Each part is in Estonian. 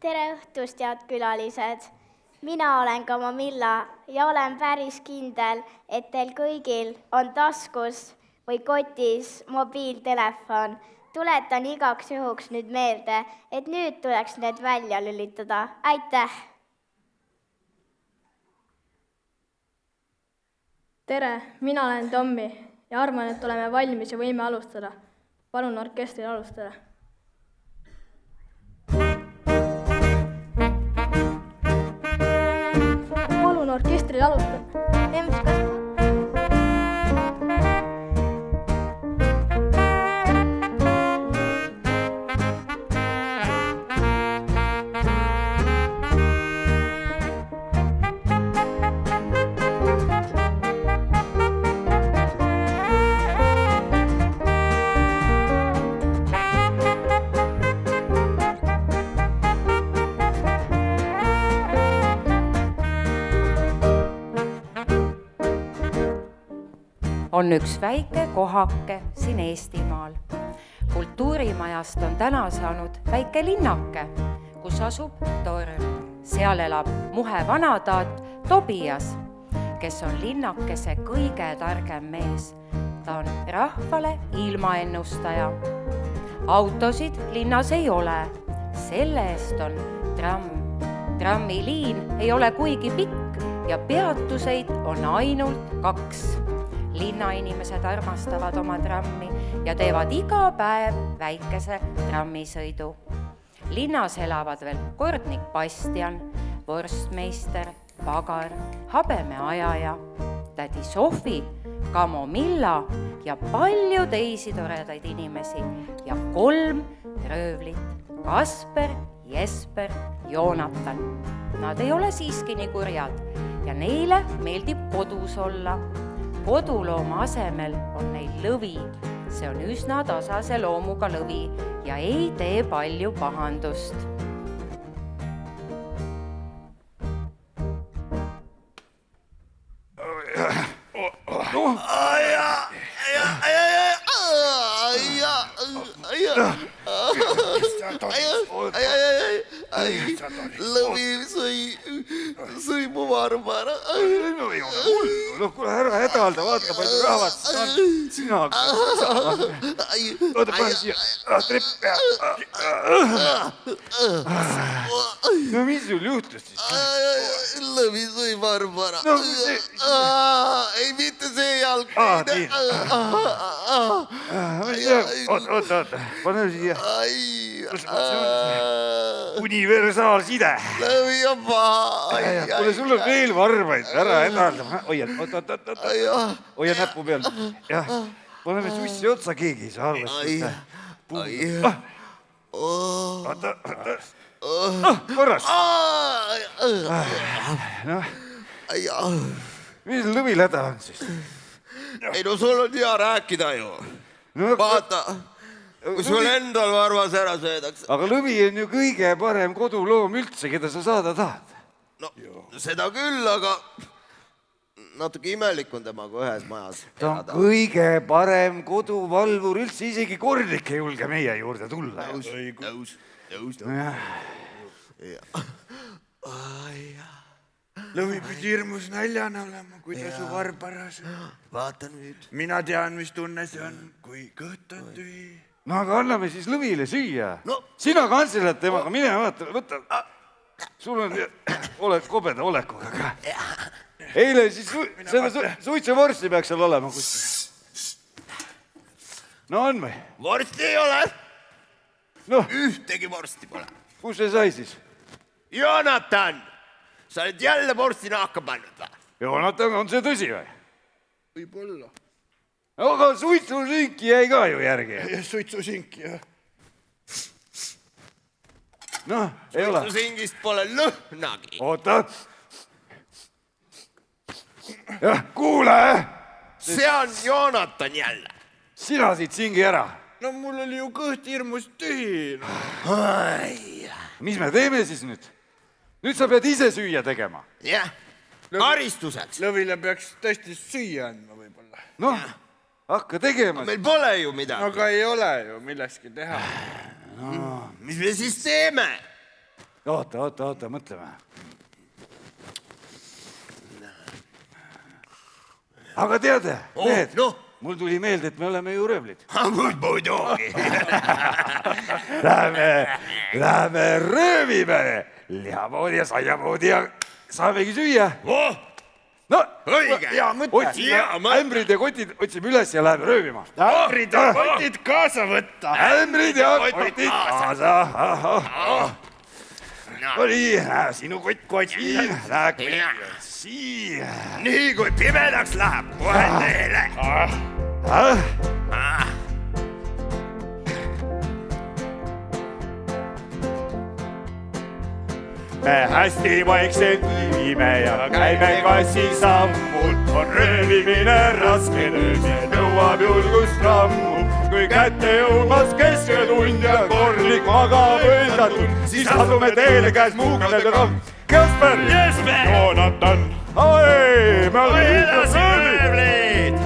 Tere õhtust, head külalised! Mina olen Kamamilla ja olen päris kindel, et teil kõigil on taskus või kotis mobiiltelefon. Tuletan igaks juhuks nüüd meelde, et nüüd tuleks need välja lülitada. Aitäh! Tere, mina olen Tommi ja arvan, et oleme valmis ja võime alustada. Palun orkestril alustada. Palun orkestril alustada. Emps, kas... On üks väike kohake siin Eestimaal. Kultuurimajast on täna saanud väike linnake, kus asub torn. Seal elab muhe vanataat Tobias, kes on linnakese kõige targem mees. Ta on rahvale ilmaennustaja. Autosid linnas ei ole, selle eest on tramm. Trammiliin ei ole kuigi pikk ja peatuseid on ainult 2. Linnainimesed armastavad oma trammi ja teevad iga päev väikese trammisõidu. Linnas elavad veel kordnik Bastian, vorstmeister, pagar, habemeajaja, tädi Sofi, Kamomilla ja palju teisi toredaid inimesi ja 3 röövlit, Kasper, Jesper, Joonatan. Nad ei ole siiski nii kurjad ja neile meeldib kodus olla. Kodulooma asemel on neil lõvi. See on üsna tasase loomuga lõvi ja ei tee palju pahandust. Lõvi sõi mu varba ära. No ei ole hullu, kuule ära hädalda, vaata palju rahvat sina oota, pane siia trepp peal. No mis sul juhtus siis? Lõvi sõi varba ära. Ei, mitte see jalg. Oota, pane siia. Universaalside. Lõvi on paha. Kuule, sul on veel varbaid, ära hädalda. Hoia näpu peal. Jah, paneme sussi otsa, keegi ei saa arvestada. Oota. Korras. Mis lõvil häda on siis? Ei no sul on hea rääkida ju. Vaata, kui sul endal varvas ära söödaks. Aga lõvi on ju kõige parem koduloom üldse, keda sa saada tahad. No, seda küll, aga natuke imelik on temaga ühes majas. Ta on kõige parem koduvalvur üldse, isegi kornik ei julge meie juurde tulla. Nõus. Lõvi pidi hirmus näljane olema, kui ta su varbaras. Vaata nüüd. Mina tean, mis tunne see on, kui kõht on tühi. No aga anname siis lõvile süüa. Sina kantseled temaga, mine vaata, võta. Sul on, oled kobeda olekuga ka. Eile siis seda suitsevorsti peaks seal olema kuskil. No on või? Vorsti ei ole. Ühtegi vorsti pole. Kus see sai siis? Joonatan, sa oled jälle vorsti nahka pannud või? Joonatan, on see tõsi või? Võib-olla. Aga suitsusinki jäi ka ju järgi. Suitsusinki, jah. Noh, ei ole. Suitsusingist pole lõhnagi. Oota. Jah, kuule! See on Joonatan jälle. Sina siit singi ära. No mul oli ju kõht hirmus tühi. Mis me teeme siis nüüd? Nüüd sa pead ise süüa tegema. Jah, karistuseks. Lõvile peaks tõesti süüa andma võib-olla. Noh, hakka tegema. Meil pole ju midagi. Aga ei ole ju millestki teha. Mis me siis teeme? oota, mõtleme. Aga teate, mehed, mul tuli meelde, et me oleme ju röövlid. Muidugi. Läheme röövime lihamoodi ja saiamoodi ja saamegi süüa. No, õige. hea mõte. Ämbrid ja kotid otsime üles ja läheme röövima. ämbrid ja kotid kaasa võtta. Ämbrid ja kotid kaasa. No nii, sinu kott siin, läheb siin. Nii kui pimedaks läheb, kohe teele. Me hästi vaikselt viime ja käime kassi sammul. On röövimine raske töö, see nõuab julgust rammu. Kui kätte jõumas keskeltund ja korrlik magab õndatud, siis asume teele käes muukadega ramm. Kasper, Joonatan, me oleme röövlid.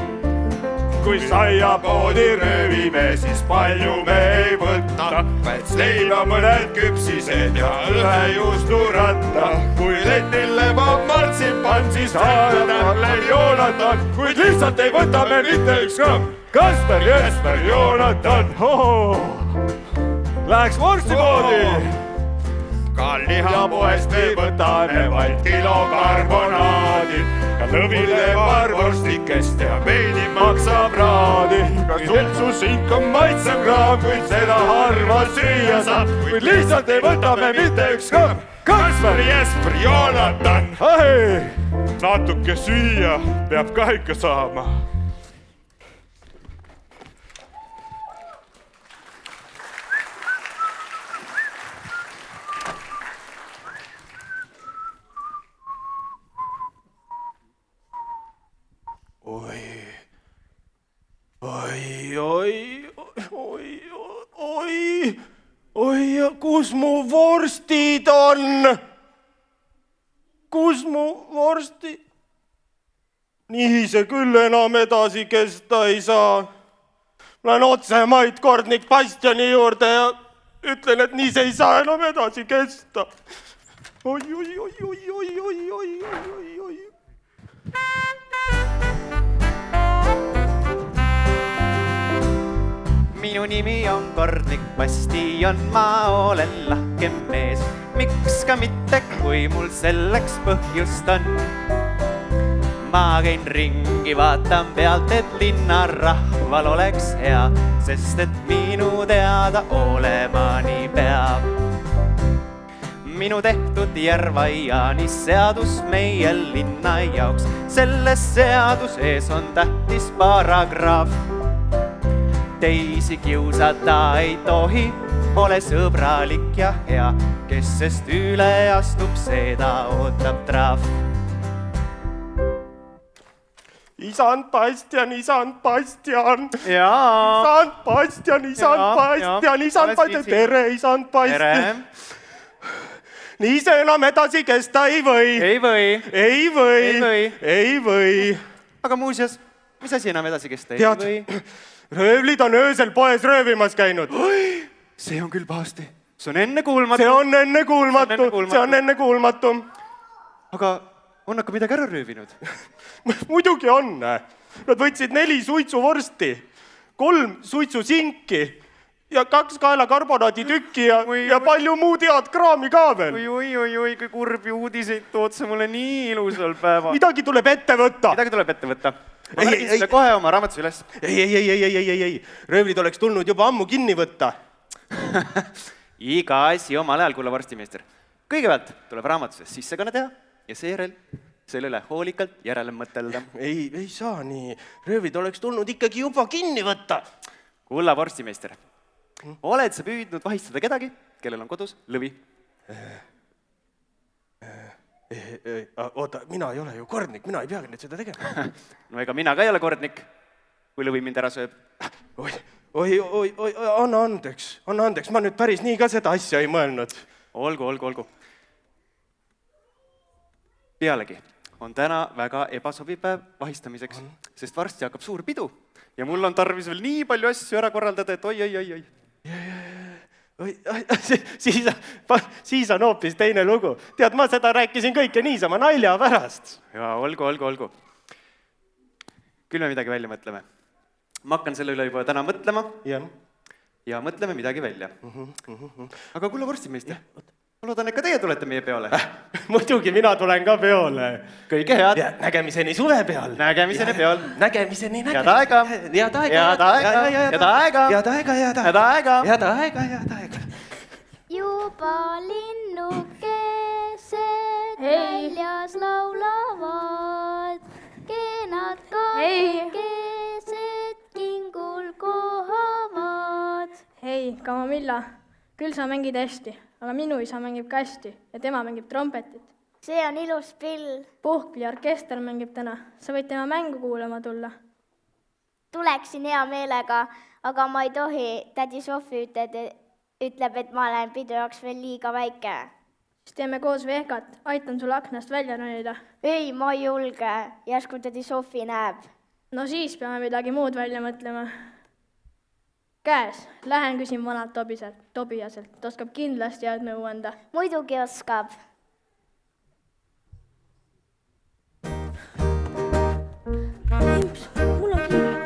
Kui saiapoodi röövime, siis palju me ei võtta. Leiba mõned küpsised ja ühe juusturatta. Kui letil lebab martsipan, siis talle Joonatan. Kuid lihtsalt ei võta me mitte üks gramm. Kasper, Jesper, Joonatan, läheks vorstipoodi. Ka lihapoest ei võta me vaid kilo karbonaadi. Ja lõvile varvorstikest ja veini maksab raadi. Ka sulsusink on maitsev kraam, kuid seda harva süüa saab. Kuid lihtsalt ei võta me mitte üks gramm. Kasper, Jesper, Joonatan, natuke süüa peab ka ikka saama. Oi, kus mu vorstid on? Kus mu vorstid? Nii see küll enam edasi kesta ei saa. Ma lähen otse Mait Kordnik Bastiani juurde ja ütlen, et nii see ei saa enam edasi kesta. Oi. Minu nimi on Kordnik Bastion, ma olen lahke mees. Miks ka mitte, kui mul selleks põhjust on. Ma käin ringi, vaatan pealt, et linnarahval oleks hea, sest et minu teada olema nii peab. Minu tehtud Järva-Jaani seadus meie linna jaoks. Selles seaduses on tähtis paragraaf. Teisi kiusata ei tohi, ole sõbralik ja hea. Kes sest üle astub, seda ootab trahv. Isand Bastian. Jaa. Isand Bastian, tere, Isand Bastian. Nii see enam edasi kesta ei või. Ei või. Aga muuseas, mis asi enam edasi kesta ei Tead, või? Röövlid on öösel poes röövimas käinud. See on küll pahasti. See on ennekuulmatu. See on ennekuulmatu. Aga on ka midagi ära röövinud? Muidugi on. Nad võtsid 4 suitsuvorsti, 3 suitsusinki ja 2 kaela karbonaadi tükki ja palju muud head kraami ka veel. Oi, kui kurbi uudiseid tood sa mulle nii ilusal päeval. Midagi tuleb ette võtta. Ma märgin selle kohe oma raamatus üles. Ei. Röövlid oleks tulnud juba ammu kinni võtta. Iga asi omal ajal, kulla vorstimeester. Kõigepealt tuleb raamatuses sissekanne teha ja seejärel selle üle hoolikalt järele mõtelda. Ei saa nii. Röövlid oleks tulnud ikkagi juba kinni võtta. Kulla vorstimeester, oled sa püüdnud vahistada kedagi, kellel on kodus lõvi? Oota, mina ei ole ju Kordnik, mina ei peagi nüüd seda tegema. No ega mina ka ei ole Kordnik, kui lõvi mind ära sööb. Oi, anna andeks, ma nüüd päris nii ka seda asja ei mõelnud. Olgu. Pealegi on täna väga ebasobiv päev vahistamiseks, sest varsti hakkab suur pidu ja mul on tarvis veel nii palju asju ära korraldada, et oi. siis on hoopis teine lugu. Tead, ma seda rääkisin kõike niisama nalja pärast. ja olgu. Küll me midagi välja mõtleme. Ma hakkan selle üle juba täna mõtlema ja mõtleme midagi välja. Aga kulla vorstimeist, ma loodan, et ka teie tulete meie peole. Muidugi mina tulen ka peole. Kõige head. Nägemiseni suve peal. Nägemiseni peal. Nägemiseni. Head aega. Head aega. juba linnukesed väljas laulavad, keenad kahekesed kingul kohavad. hei, Kamomilla, küll sa mängid hästi, aga minu isa mängib ka hästi ja tema mängib trompetit. see on ilus pill. Puhkpilliorkester mängib täna, sa võid tema mängu kuulama tulla. Tuleksin hea meelega, aga ma ei tohi, tädi Sofi ütleb, et ma olen pidu jaoks veel liiga väike. siis teeme koos vehkat, aitan sul aknast välja ronida. ei, ma ei julge, järsku tädi Sofi näeb. No siis peame midagi muud välja mõtlema. Käes, lähen küsin vanalt Tobiaselt, ta oskab kindlasti head nõu anda. muidugi oskab. Mul on kiire.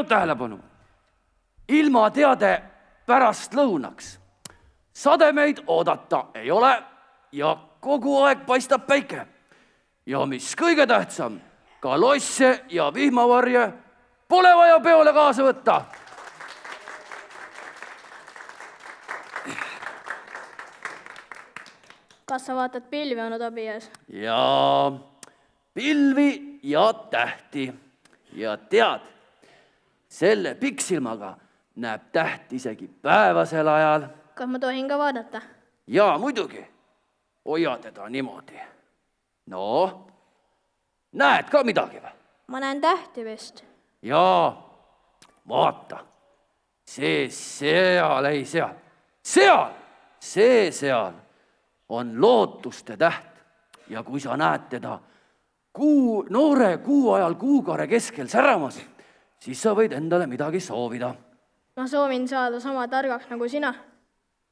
Tähelepanu! Ilmateade pärastlõunaks. Sademeid oodata ei ole ja kogu aeg paistab päike. Ja mis kõige tähtsam, ka losse ja vihmavarje pole vaja peole kaasa võtta. Kas sa vaatad pilvi, onu Tobias? Ja pilvi ja tähti. Ja tead, selle pikksilmaga näeb täht isegi päevasel ajal. Kas ma tohin ka vaadata? Jaa, muidugi. Hoia teda niimoodi. No, näed ka midagi või? Ma näen tähti vist. Jaa, vaata. See seal. Seal on lootuste täht. Ja kui sa näed teda noore kuu ajal kuukare keskel säramas, siis sa võid endale midagi soovida. Ma soovin saada sama targaks nagu sina.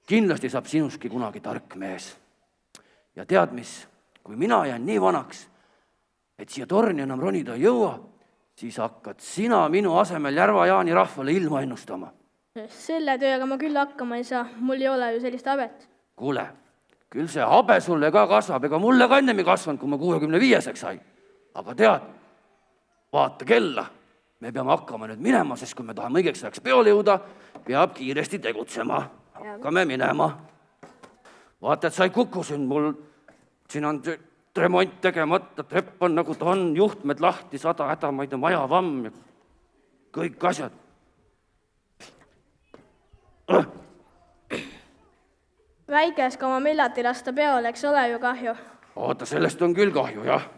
Kindlasti saab sinuski kunagi tark mees. Ja tead mis, kui mina jään nii vanaks, et siia torni enam ronida ei jõua, siis hakkad sina minu asemel Järva Jaani rahvale ilma ennustama. Selle tööga ma küll hakkama ei saa, mul ei ole ju sellist habet. Kuule, küll see habe sulle ka kasvab, ega mulle ka ennem ei kasvanud, kui ma 65-seks sai. Aga tead, vaata kella, me peame hakkama nüüd minema, sest kui me tahame õigeks ajaks peole jõuda, peab kiiresti tegutsema. Hakkame minema. Vaata, et sa ei kuku siin, mul siin on remont tegemata, trepp on nagu ta on, juhtmed lahti, 100 hädamaid ja majavamm ja kõik asjad. Väikes Kamomillat ei lasta peole, eks ole ju kahju. Oota, sellest on küll kahju, jah.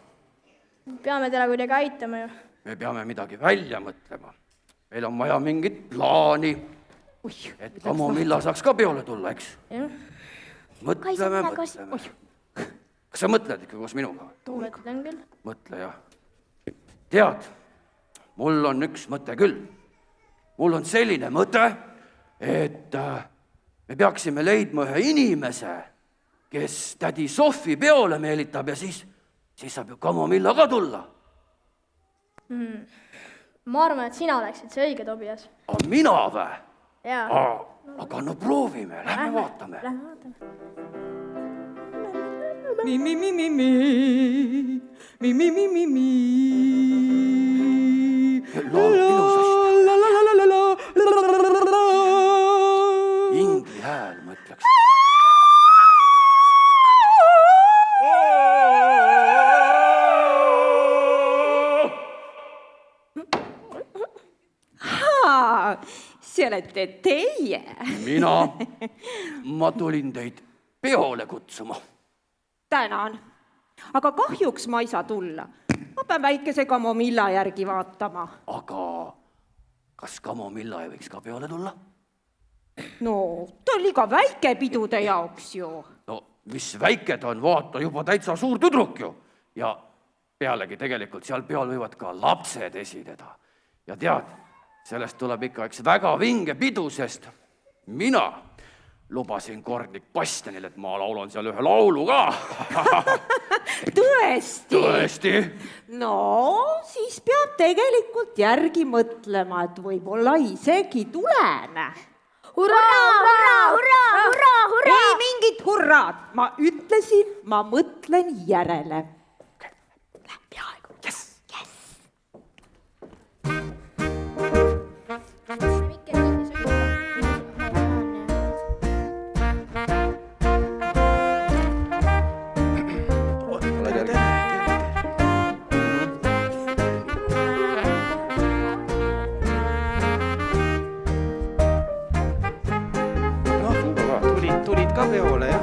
Peame teda kuidagi aitama ju. Me peame midagi välja mõtlema. Meil on vaja mingit plaani, et Kamomilla saaks ka peole tulla, eks? Mõtleme. Kas sa mõtled ikka koos minuga? Mõtlen küll. Mõtle, jah. Tead, mul on üks mõte küll. Mul on selline mõte, et me peaksime leidma ühe inimese, kes tädi Sofi peole meelitab ja siis saab ju Kamomilla ka tulla. Ma arvan, et sina oleksid see õige, Tobias. Aga mina või? Jaa. Aga no proovime, lähme vaatame. Lähme vaatame. Laulab ilusasti. Ingli hääl, ma ütleks. See olete teie. Ma tulin teid peole kutsuma. Tänan. Aga kahjuks ma ei saa tulla. Ma pean väikese Kamomilla järgi vaatama. Aga kas Kamomilla ei võiks ka peole tulla? No, ta oli ka väike pidude jaoks ju. No, mis väike ta on, vaata juba täitsa suur tüdruk ju. Ja pealegi tegelikult seal peal võivad ka lapsed esineda. Ja tead, sellest tuleb ikka üks väga vinge pidu, sest mina lubasin Kornik Bastianile, et ma laulan seal ühe laulu ka. Tõesti? Tõesti. No, siis peab tegelikult järgi mõtlema, et võib-olla isegi tulen. Ei mingit hurraad. Ma ütlesin, ma mõtlen järele. Peaaegu. Yes. Tulid ka peole, jah?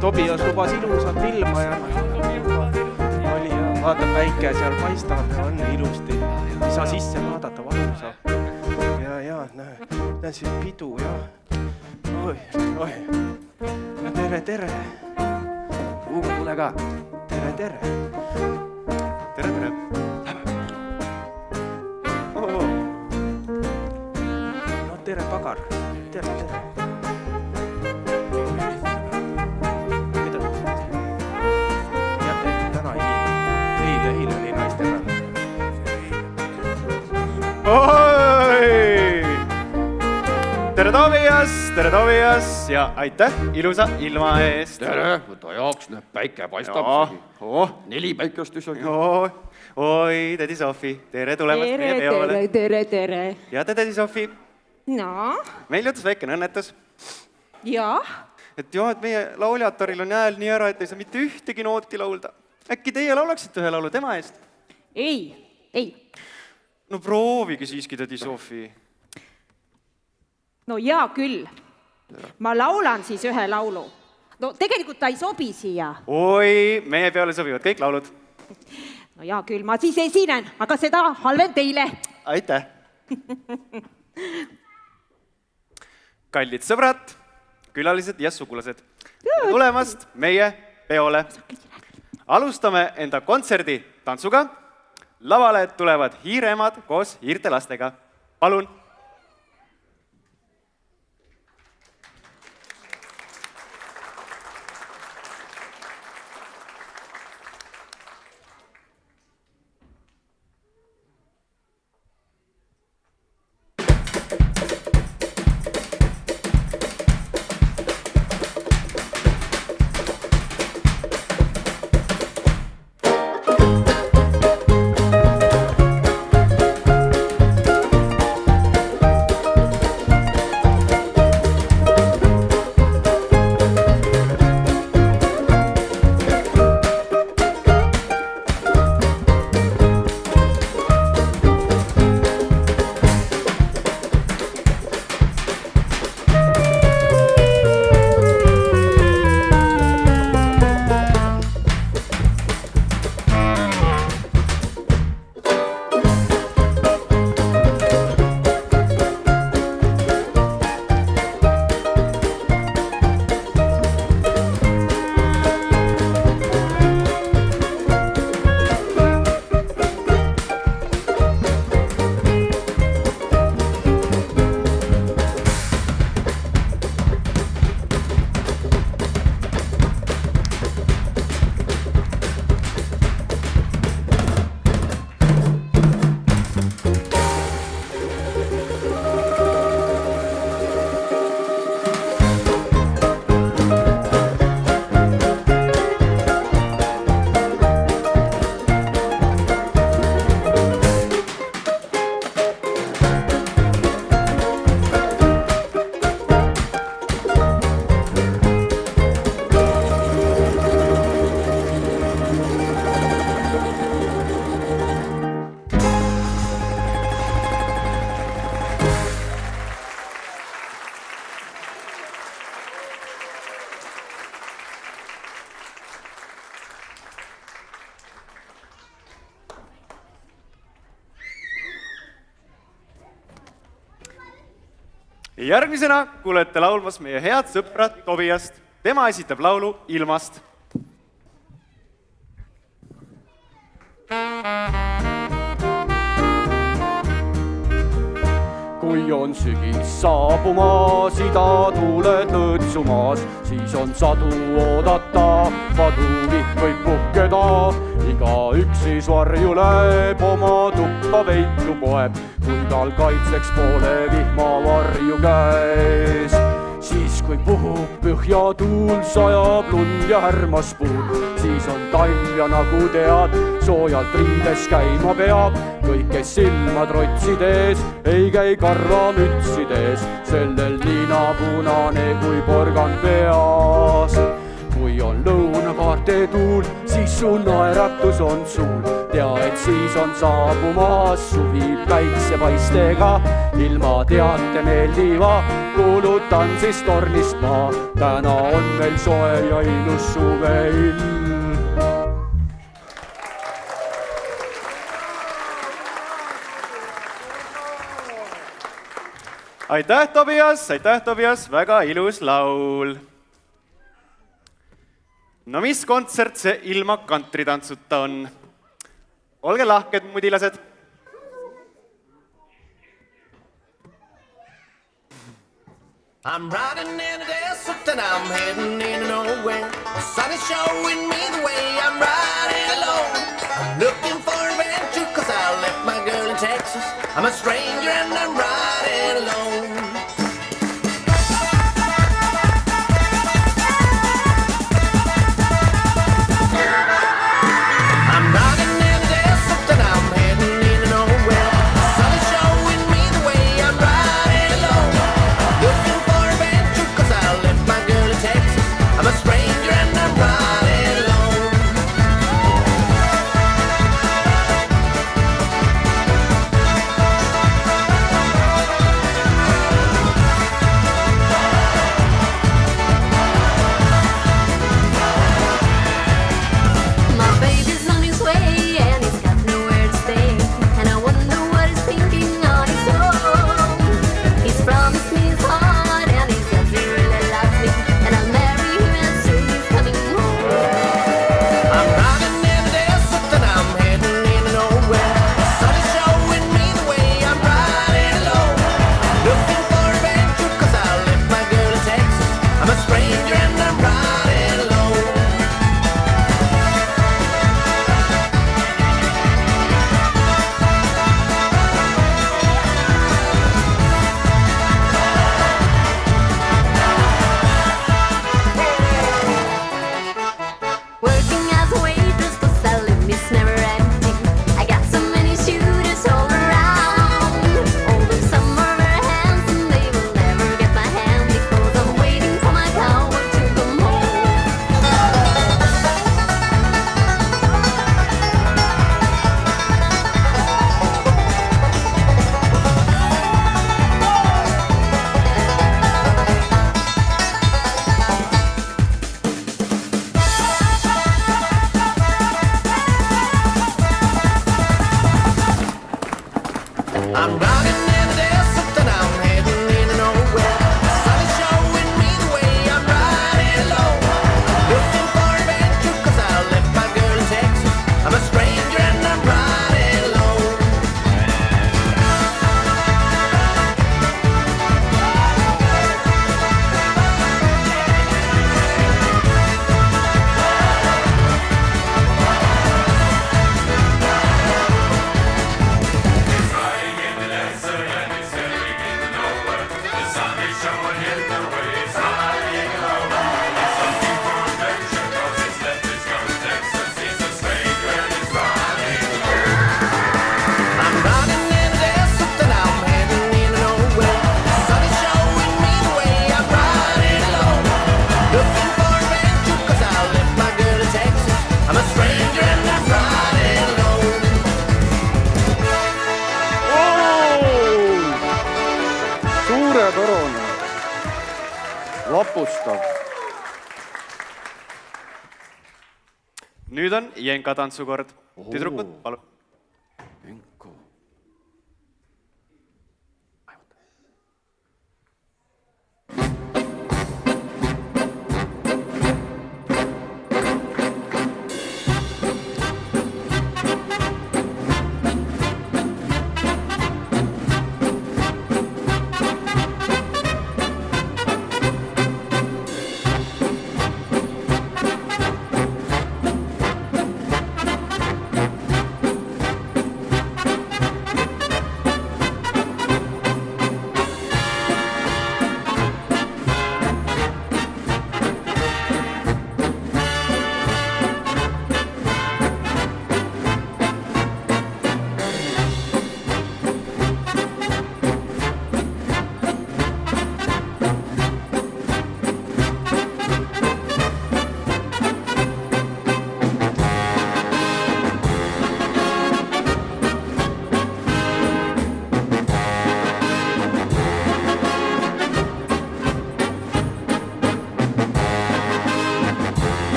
Tobias lubas ilusat ilma ja oli ja vaata, päike seal paistab ja on ilusti. Ei saa sisse vaadata, valusa. Ja, näe siin pidu ja... Oi. No tere. Kuuga tule ka. Tere. No tere, pagar. Tere. Eile oli naistepäev. Oi! Tere Tobias ja aitäh ilusa ilma eest. Tere, võta jaoks, päike paistab. 4 päikest isegi. Oi, tädi Sofi, tere tulemast meie peole. Tere. Ja tädi Sofi, No, meil juhtus väikene õnnetus. jah. Et meie lauljataril on hääl nii ära, et ei saa mitte ühtegi nooti laulda. Äkki teie laulaksite ühe laulu tema eest? Ei. No proovige siiski, tädi Sofi. No hea küll. Ma laulan siis ühe laulu. No tegelikult ta ei sobi siia. Oi, meie peale sobivad kõik laulud. No hea küll, ma siis esinen, aga seda halven teile. Aitäh. Kallid sõbrad, külalised ja sugulased, tere tulemast meie peole. Alustame enda kontserdi tantsuga. Lavale tulevad hiireemad koos hiirtelastega. Palun! ja järgmisena kuulete laulmas meie head sõpra Tobiast. Tema esitab laulu Ilmast. Kui on sügis saabumas, idatuuled lõõtsumas, siis on sadu oodata, padu vihm võib puhkeda. Igaüks siis varju läheb, oma tuppa veitu poeb, kui tal kaitseks poole vihma varju käes. Siis kui puhub põhja tuul, sajab lund ja härmas puud, siis on talv ja nagu tead, soojalt riides käima peab. Kõik, kes silmad rotsides, ei käi karvamütsides, sellel nina punane kui porgand peas. Kui on lõunakaarte tuul, siis su naeratus on suul, tea, et siis on saabumas suvi päiksepaistega. Ilma teate meeldiva, kuulutan siis tornist maa, täna on meil soe ja ilus suveilm. Aitäh, Tobias, väga ilus laul. No mis kontsert see ilma kantritantsuta on? Olge lahked, mudilased. I'm riding in a desert and I'm heading into nowhere. The sun is showing me the way, I'm riding alone. I'm looking for adventure cause I left my girl in Texas. I'm a stranger and I'm riding alone. I'm riding in a desert and I'm heading into nowhere. The sun is showing me the way, I'm riding alone. Looking for adventure cause I left my girl in Texas. I'm a stranger and I'm riding alone. My baby's on his way and he's got nowhere to stay, and I wonder what he's thinking on his own. He's promised me his heart and he says he really loves me, and I'll marry him as soon as he's coming home. I'm riding in the desert and I'm heading into nowhere. The sun is showing me the way, I'm riding alone. Looking for adventure cause I left my girl in Texas. I'm a stranger and I'm riding alone. Working as a waitress, the salary is never ending. I got so many shooters all around. All of some are very handsome, they will never get my hand because I'm waiting for my cowboy to come home. I'm riding in the desert and I'm heading into nowhere. The sun is showing me the way, I'm riding alone. Looking for adventure cause I left my girl in Texas. I'm a stranger and I'm riding alone. I'm riding in the desert and I'm heading into nowhere. The sun is showing me the way, I'm riding alone. Looking for adventure cause I left my girl in Texas. I'm a stranger and I'm riding alone. Suurepärane, vapustav. Nüüd on Jenka tantsukord. Tüdrukud, palun.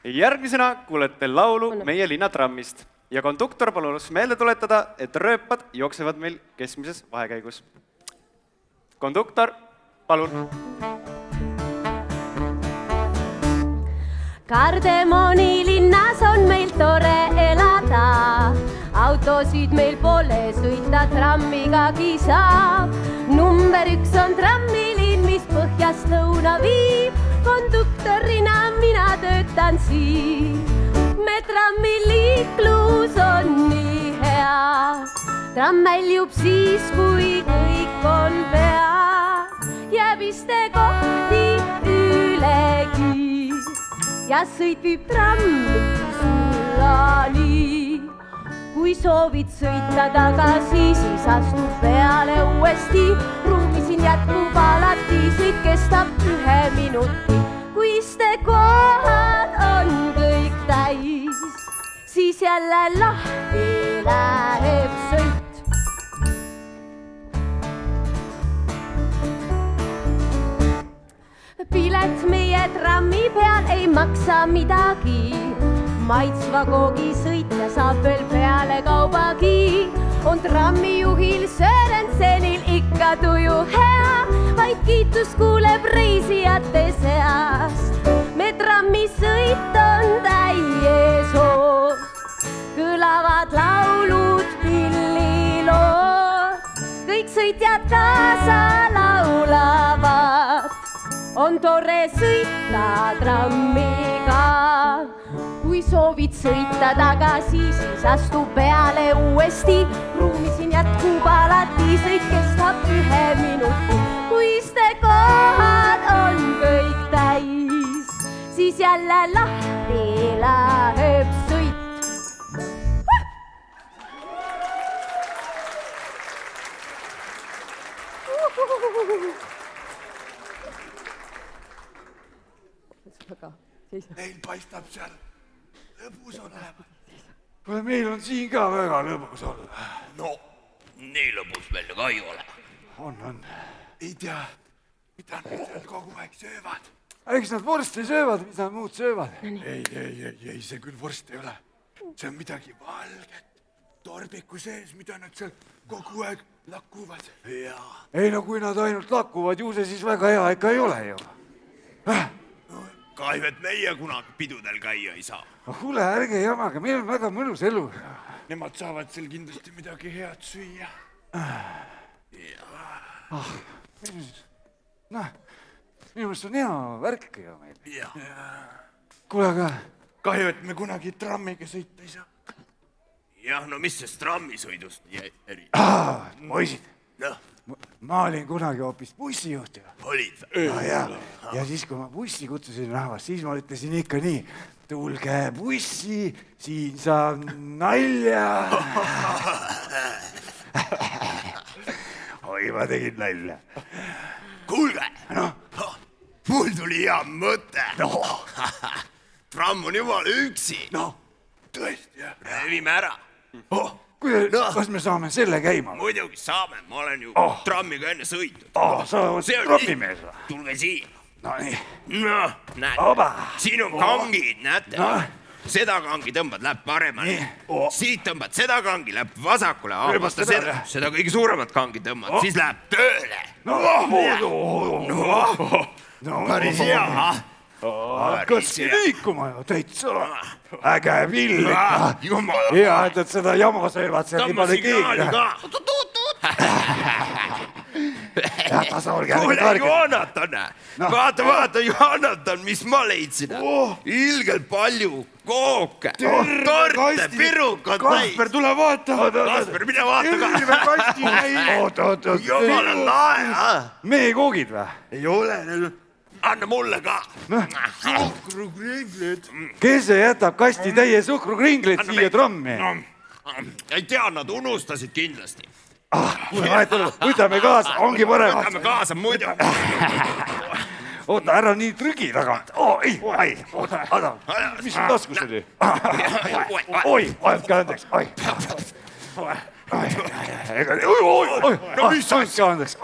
järgmisena kuulete laulu meie linnatrammist ja konduktor palus meelde tuletada, et rööpad jooksevad meil keskmises vahekäigus. Konduktor, palun. Kardemoni linnas on meil tore elada, autosid meil pole, sõita trammigagi saab. Number 1 on trammilinn, mis põhjast lõuna viib, konduktorina mina töötan siin. Me trammiliiklus on nii hea, tramm väljub siis, kui kõik on pea, jääb istekohti ülegi ja sõit viib trammi sullani. Kui soovid sõita tagasi, siis astu peale uuesti. Ruumi siin jätkub alati, sõit kestab 1 minuti. Kui istekohad on kõik täis, siis jälle lahti läheb sõit. Pilet meie trammi peal ei maksa midagi, maitsva koogi sõitja saab veel peale kaubagi. On trammijuhil Sörensenil ikka tuju hea, vaid kiitus kuuleb reisijate seast. Me trammisõit on täies hoos, kõlavad laulud, pillilood, kõik sõitjad kaasa laulavad. On tore sõita trammiga, kui soovid sõita tagasi, siis astu peale uuesti. Ruumi siin jätkub alati, sõit kestab 1 minuti. Kui istekohad on kõik täis, siis jälle lahti läheb sõit. Neil paistab seal lõbus olevat. Kuule, meil on siin ka väga lõbus olla. No, nii lõbus meil ka ei ole. On. Ei tea, mida nad seal kogu aeg söövad. Eks nad vorsti söövad, mis nad muud söövad. Ei, see küll vorst ei ole. See on midagi valget, torbiku sees, mida nad seal kogu aeg lakuvad. Ei no kui nad ainult lakuvad juuse, siis väga hea ikka ei ole ju. Kahju, et meie kunagi pidudel käia ei saa. Kuule, ärge jamage, meil on väga mõnus elu. Nemad saavad seal kindlasti midagi head süüa. Minu meelest on hea värk ju meil. Kuule, aga kahju, et me kunagi trammiga sõita ei saa. Jah, no mis sest trammisõidust nii eri? Poisid, ma olin kunagi hoopis bussijuht. Olid? Ja siis, kui ma bussi kutsusin rahvast, siis ma ütlesin ikka nii, tulge bussi, siin saab nalja. Oi, ma tegin nalja. Kuulge, mul tuli hea mõte. Tramm on jumala üksi. Tõesti, jah. Viime ära. Kas me saame selle käima? Muidugi saame, ma olen ju trammiga enne sõitud. Sa oled trammimees või? Tulge siia. No nii. Noh, näed, siin on kangid, näete. Seda kangi tõmbad, läheb paremale. Siit tõmbad seda kangi, läheb vasakule. Seda kõige suuremat kangi tõmbad, siis läheb tööle. Päris hea. Hakkaski liikuma ju täitsa. Äge pill. Hea, et seda jama söövad seal nii palju keegi. Kuule, Joonatan, vaata, Joonatan, mis ma leidsin. Ilgelt palju kooke, torte, pirukat. Kasper, tule vaata. Kasper, mine vaata ka. Terve kasti näi. Jumala lae. Meekoogid või? Ei ole, need on. Anna mulle ka. Suhkrukringlid. Kes jätab kasti täie suhkrukringleid siia trammi? Ei tea, nad unustasid kindlasti. Võtame kaasa, ongi parem. Võtame kaasa, muidu. Oota, ära nii trügi tagant. Oota, Adam, mis sul taskus oli? Oi, andke andeks. No mis andke andeks.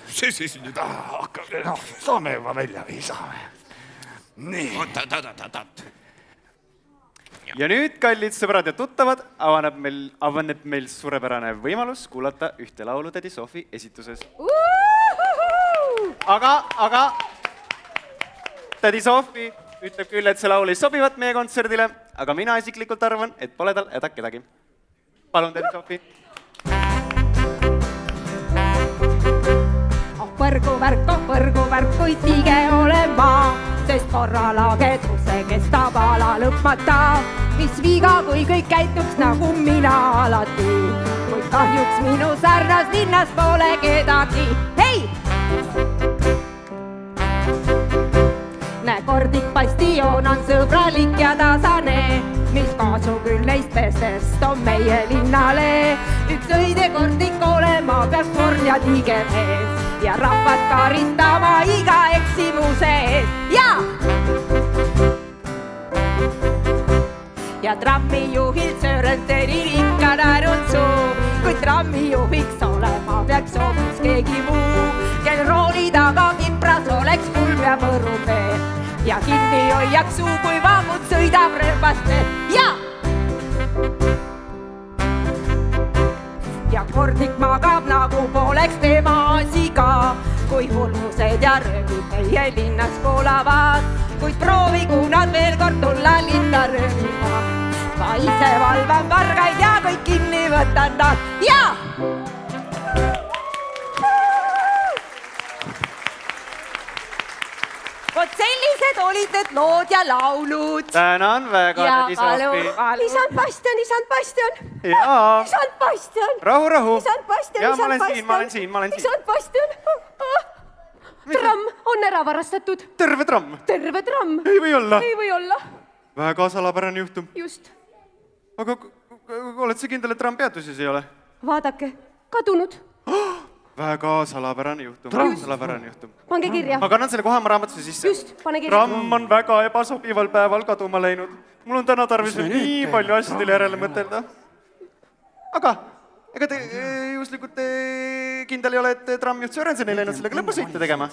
See siis nüüd saame juba välja või saame. Nii. Oot. ja nüüd, kallid sõbrad ja tuttavad, avaneb meil suurepärane võimalus kuulata ühte laulu tädi Sofi esituses. Aga tädi Sofi ütleb küll, et see laul ei sobivat meie kontserdile, aga mina isiklikult arvan, et pole tal häda kedagi. Palun, tädi Sofi. Põrguvärk, kuid tige olen ma, sest korra lageduse kestab ala lõpmata. Mis viga, kui kõik käituks nagu mina alati, kuid kahjuks minu sarnas linnas pole kedagi. Hei! Näe, kordik bastion on sõbralik ja tasane, mis kasu küll neist meestest on meie linnale. Üks õide kordik olema peaks vorn ja tige mees ja rahvad karistama iga eksimuse eest. Ja trammijuhil Sörensenil ikka naerun suu, kuid trammijuhiks olema peaks hoopis keegi muu, kel rooli taga kipras oleks kulm ja võrumeel ja kinni hoiaks suu, kui vaamud sõidab rööbaste ja kordik magab nagu pooleks tema asiga, kui hullused ja röövid meie linnas voolavad, kuid proovigu nad veel kord tulla linna röövima. Ma ise valvan vargaid ja kõik kinni võtan nad Vot sellised olid need lood ja laulud. Tänan väga, tädi Sofi. Isand Bastian. Jaa. Isand Bastian. Rahu. Isand Bastian. Jaa, ma olen siin. Isand Bastian. Tramm on ära varastatud. Terve tramm. Ei või olla. Väga salapärane juhtum. Just. Aga oled sa kindel, et tramm peatuses ei ole? Vaadake, kadunud. Väga salapärane juhtum. Pange kirja. Ma kannan selle koha oma raamatusse sisse. Just, pane kirja. Tramm on väga ebasobival päeval kaduma läinud. Mul on täna tarvis nii palju asjadele järele mõtelda. Aga ega te juhuslikult kindel ei ole, et trammjuht Sörensen ei läinud sellega lõpusõite tegema?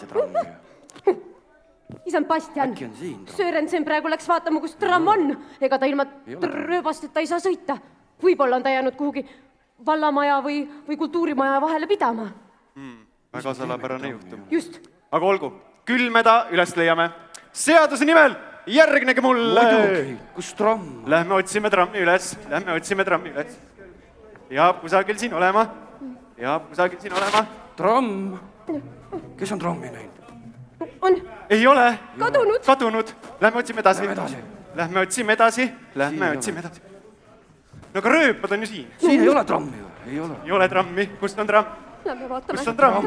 Isand Bastian, Sörensen praegu läks vaatama, kus tramm on. Ega ta ilma rööbasteta ei saa sõita. Võib-olla on ta jäänud kuhugi vallamaja või kultuurimaja vahele pidama. Väga salapärane juhtum. Just. Aga olgu, küll me ta üles leiame. Seaduse nimel järgnege mulle. Kus tramm? Lähme otsime trammi üles. Jaab kusagil siin olema. Tramm? Kes on trammi näinud? On. Ei ole. Kadunud. Lähme otsime edasi. No aga rööpad on ju siin. Siin ei ole trammi ju. Ei ole trammi. Kust on tramm? Lähme vaatame. Kust on tramm?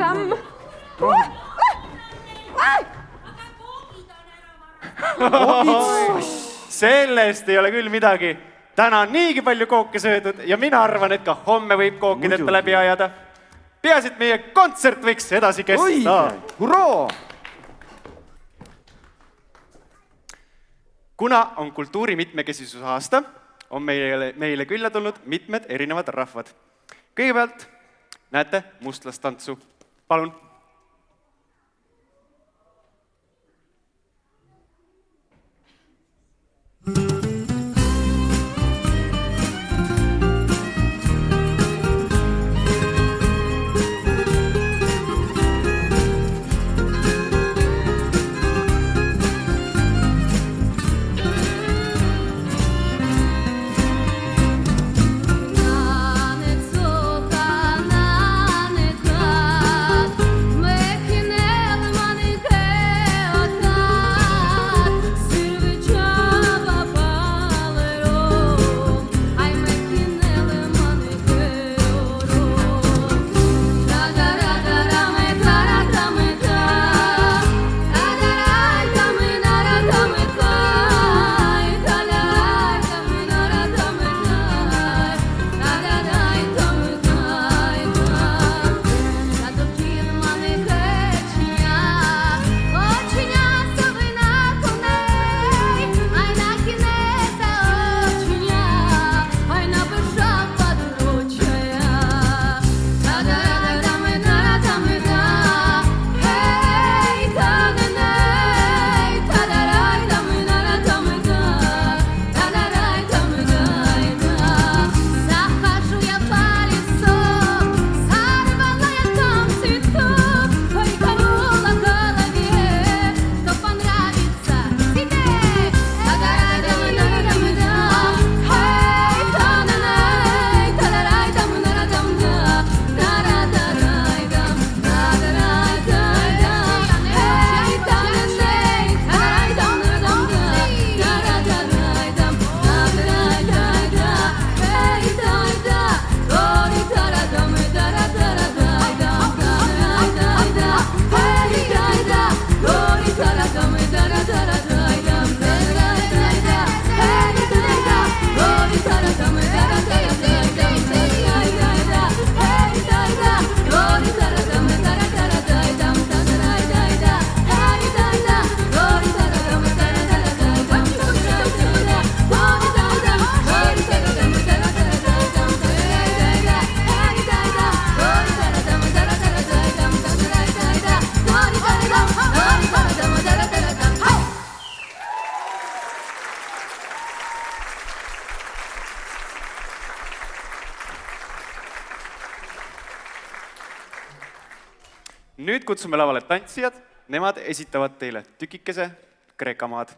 Sellest ei ole küll midagi. Täna on niigi palju kooke söödud ja mina arvan, et ka homme võib kookideta läbi ajada. Peaasi, et meie kontsert võiks edasi kesta. Hurraa! Kuna on kultuuri mitmekesisuse aasta, on meile külla tulnud mitmed erinevad rahvad. Kõigepealt näete mustlastantsu. Palun. kutsume lavale tantsijad, nemad esitavad teile tükikese Kreeka maad.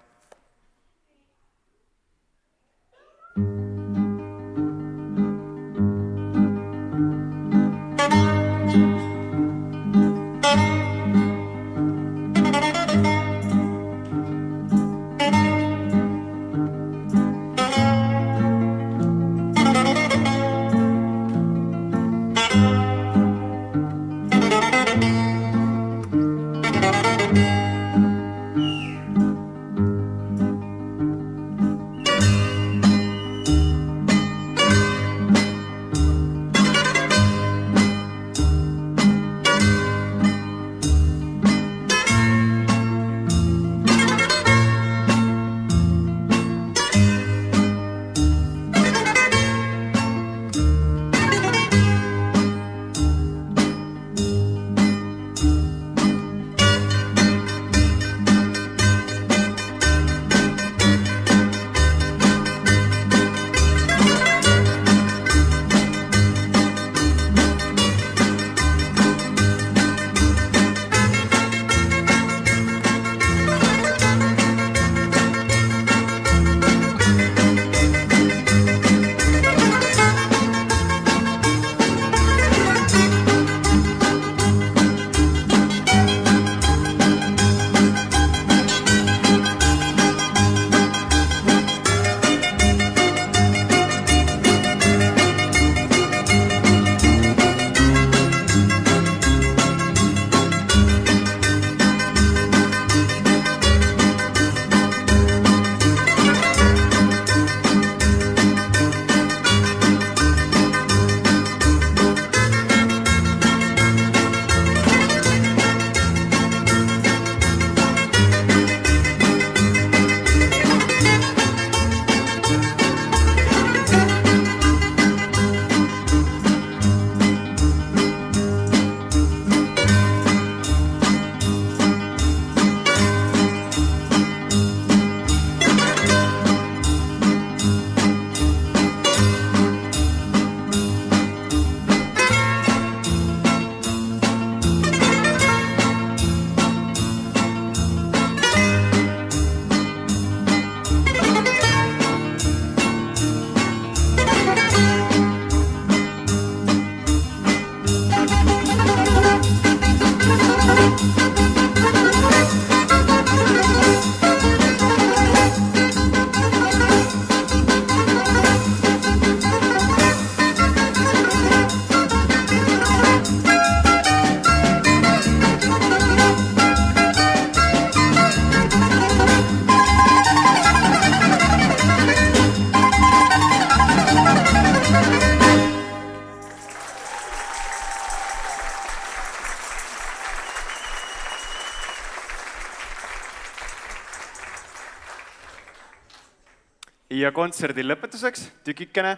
Ja kontserdi lõpetuseks tükikene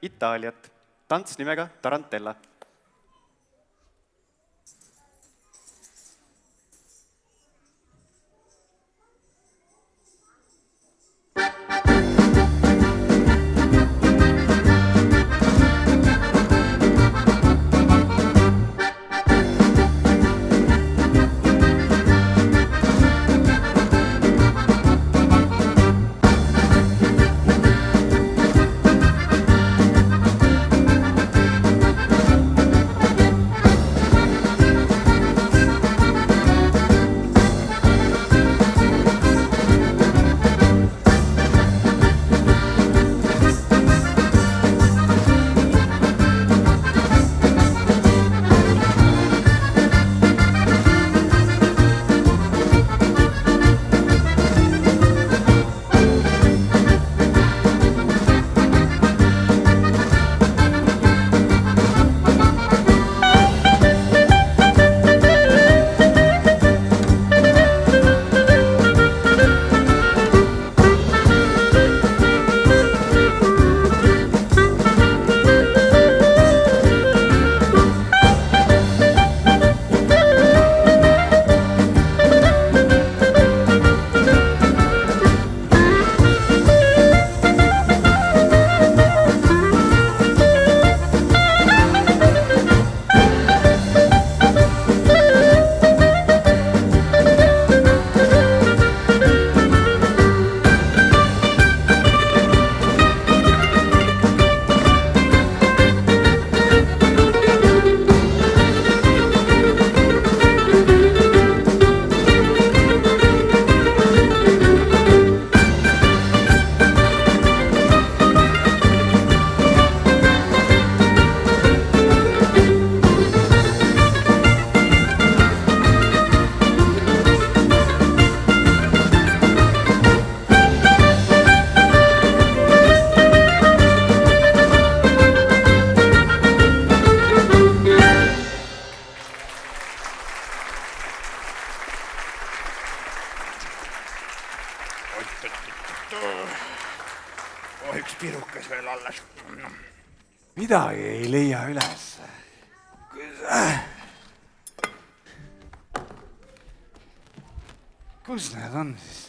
Itaaliat, tants nimega Tarantella. üks pirukas veel alles. Midagi ei leia üles. Kus need on siis?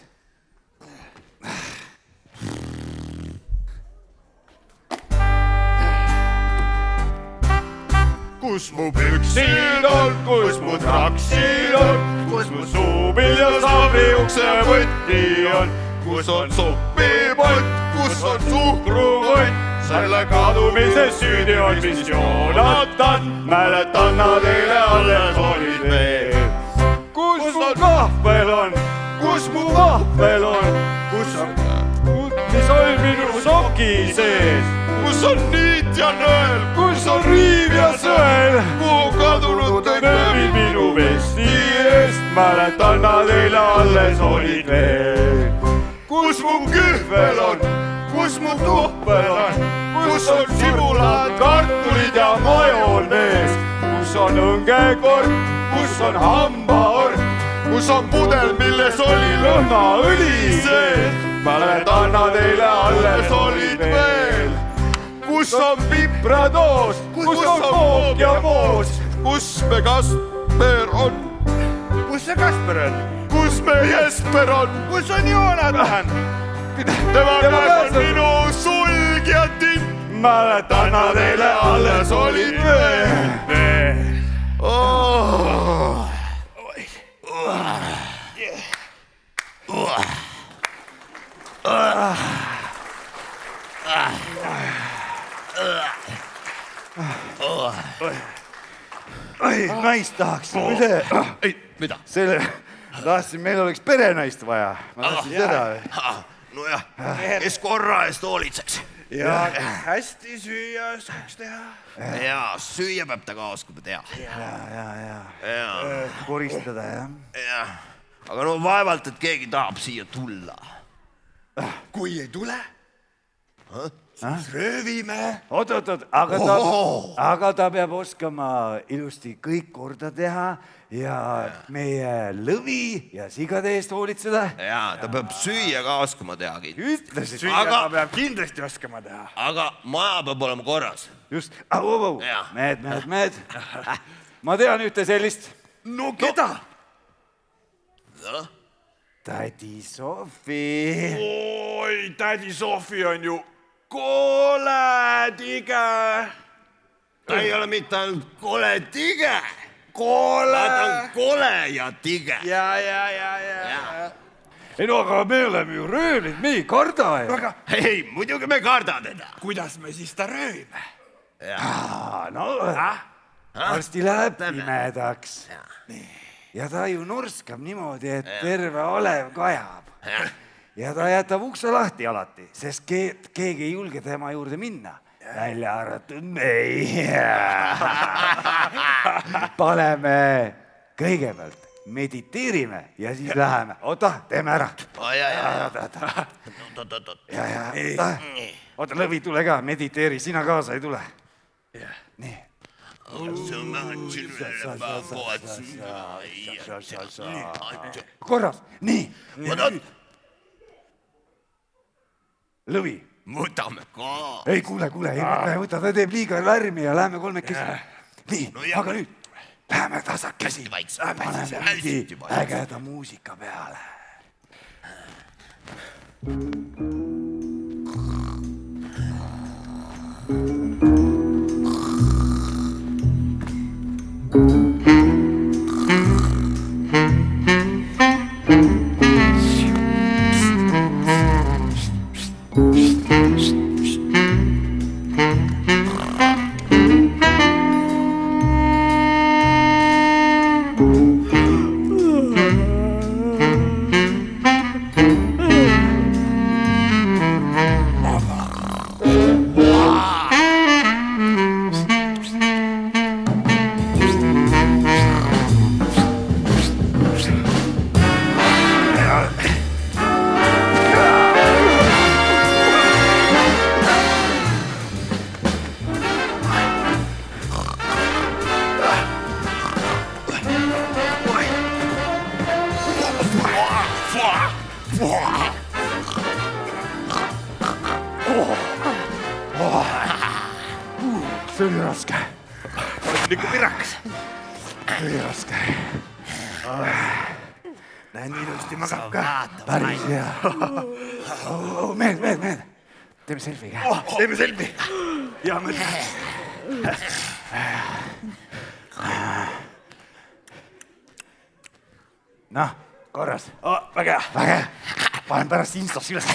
Kus mu püksid on, kus mu traksid on, kus mu suubil ja saabri ukse võtti on, kus on suppipott, kus on suhkruvott, selle kadumise süüdi on vist Joonatan, mäletan nad eile alles olid veel. Kus mu kahvel on, kus mu vahvel on, kus on, mis on minu soki sees, kus on niit ja nõel, kus on riiv ja sõel, kuhu kadunud nööbid minu vesti eest, mäletan nad eile alles olid veel. Kus mu kühvel on, kus mu tuhvel on, kus on sibulad, kartulid ja majonees, kus on õngekord, kus on hambaord, kus on pudel, milles oli lõhnaõli sees, mäletan nad eile alles olid veel. Kus on pipradoos, kus on kook ja moos, kus me Kasper on? Kus see Kasper on? Kus me Jesper on? Kus on Joonatan? Tema käes on minu sulg ja tipp, mäletan nad eile alles olid veel. Oi, naist tahaks. Mida? Selle, tahtsin, meil oleks perenaist vaja. Ma tahtsin seda. Nojah, kes korra eest hoolitseks. Ja hästi süüa saaks teha. Ja süüa peab ta ka oskama teha. Ja. Koristada, jah. Aga no vaevalt, et keegi tahab siia tulla. Kui ei tule, siis röövime. Oot, aga ta peab oskama ilusti kõik korda teha ja meie lõvi ja sigade eest hoolitseda. Jaa, ta peab süüa ka oskama teha. Ütlesid. Süüa ta peab kindlasti oskama teha. Aga maja peab olema korras. Just, mehed. Ma tean ühte sellist. No keda? Tädi Sofi. Oi, tädi Sofi on ju kole tige. Ta ei ole mitte ainult kole tige. Kole. Ta on kole ja tige. Ja. Ei no, aga me oleme ju röövlid, me ei karda. Ei, muidugi me karda teda. Kuidas me siis ta röövime? No, varsti läheb pimedaks. Ja ta ju norskab niimoodi, et terve alev kajab. Ja ta jätab ukse lahti alati, sest keegi ei julge tema juurde minna. Välja arvatud meie. Paneme kõigepealt, mediteerime ja siis läheme. Oota, teeme ära. Oota, lõvi, tule ka, mediteeri, sina kaasa ei tule. Nii. Korras, nii. Lõvi. Võtame ka. Ei, kuule, ei võta, ta teeb liiga lärmi ja läheme kolmekesi. Nii, aga nüüd läheme tasakesi. Paneme mingi ägeda muusika peale. see oli raske. On ikka pirakas. See oli raske. Näen ilusti magab ka. Päris hea. Mehed. Teeme selfie ka. Teeme selfie. Hea mõte. Noh, korras. Väga hea. Panen pärast Instas üles.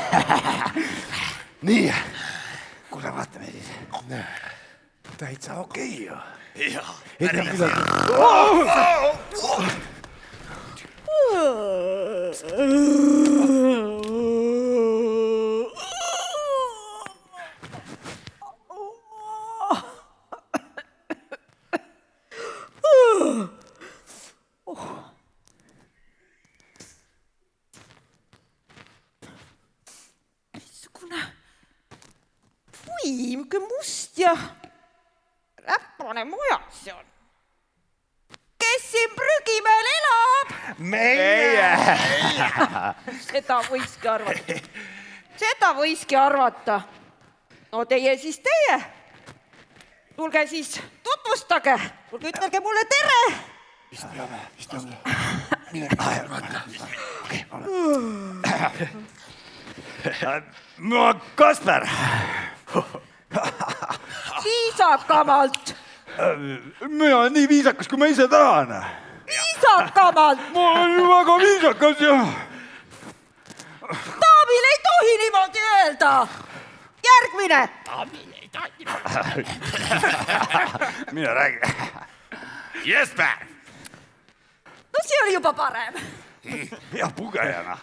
Nii. Kuule, vaatame siis. Täitsa okei ju. Jaa. Ei tea midagi. Niisugune must ja räpane maja see on. Kes siin prügimäel elab? Meie! Seda võiski arvata. No teie siis teie. Tulge siis tutvustage. Tulge ütelge mulle tere. Vist peame. Mine vaata. Ma Kasper. Viisakamalt. Mina olen nii viisakas, kui ma ise tahan. Viisakamalt. Ma olen ju väga viisakas ja... Taamil ei tohi niimoodi öelda. Järgmine. Taamil ei tohi niimoodi. Mine räägi. Jesper! No see oli juba parem. Hea pugejana.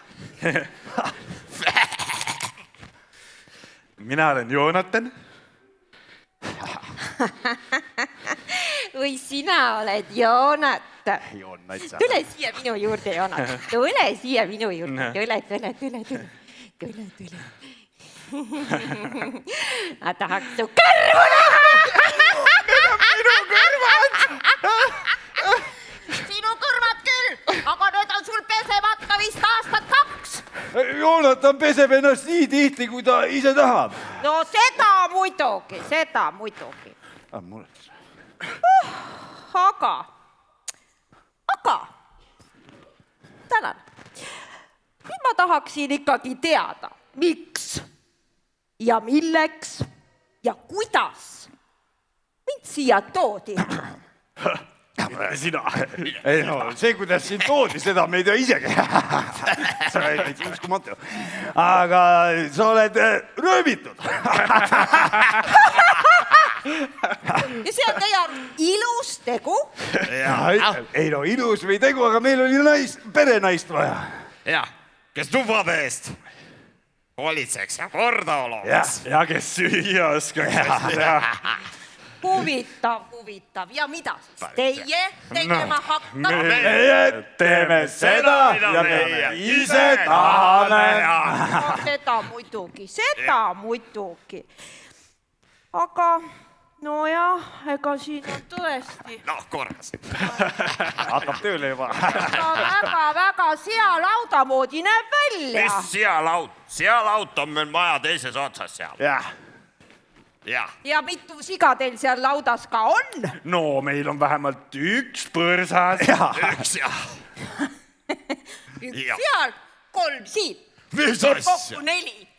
Mina olen Joonatan. Või sina oled Joonatan. Joonatan. Tule siia minu juurde, Joonatan. Tule siia minu juurde. Tule. Ma tahaks su kõrvu näha. Minu kõrvad! Sinu kõrvad küll, aga nüüd on sul pesemata vist aastat 2. Joonatan peseb ennast nii tihti, kui ta ise tahab. No seda muidugi. Aga, tänan. Nüüd ma tahaksin ikkagi teada, miks ja milleks ja kuidas mind siia toodi. Sina. Ei no, see, kuidas siin toodi, seda me ei tea isegi. See on täitsa uskumatu. Aga sa oled rööbitud. Ja see on teie ilus tegu. Ei no, ilus või tegu, aga meil oli perenaist vaja. Jah, kes tubade eest hoolitseks ja korda olemas. Ja kes süüa oskaks. Huvitav. Ja mida siis? Teie tegema hakkate? Meie teeme seda ja me ise tahame. Seda muidugi. Aga nojah, ega siin on tõesti. Noh, korras. Hakkab tööle juba. Väga sealauda moodi näeb välja. Mis sealaut? Sealaut on meil maja teises otsas seal. Jah. Ja mitu siga teil seal laudas ka on? No meil on vähemalt üks põrsas. Üks jah. Üks seal, 3 siin. Mis asja? Kokku 4.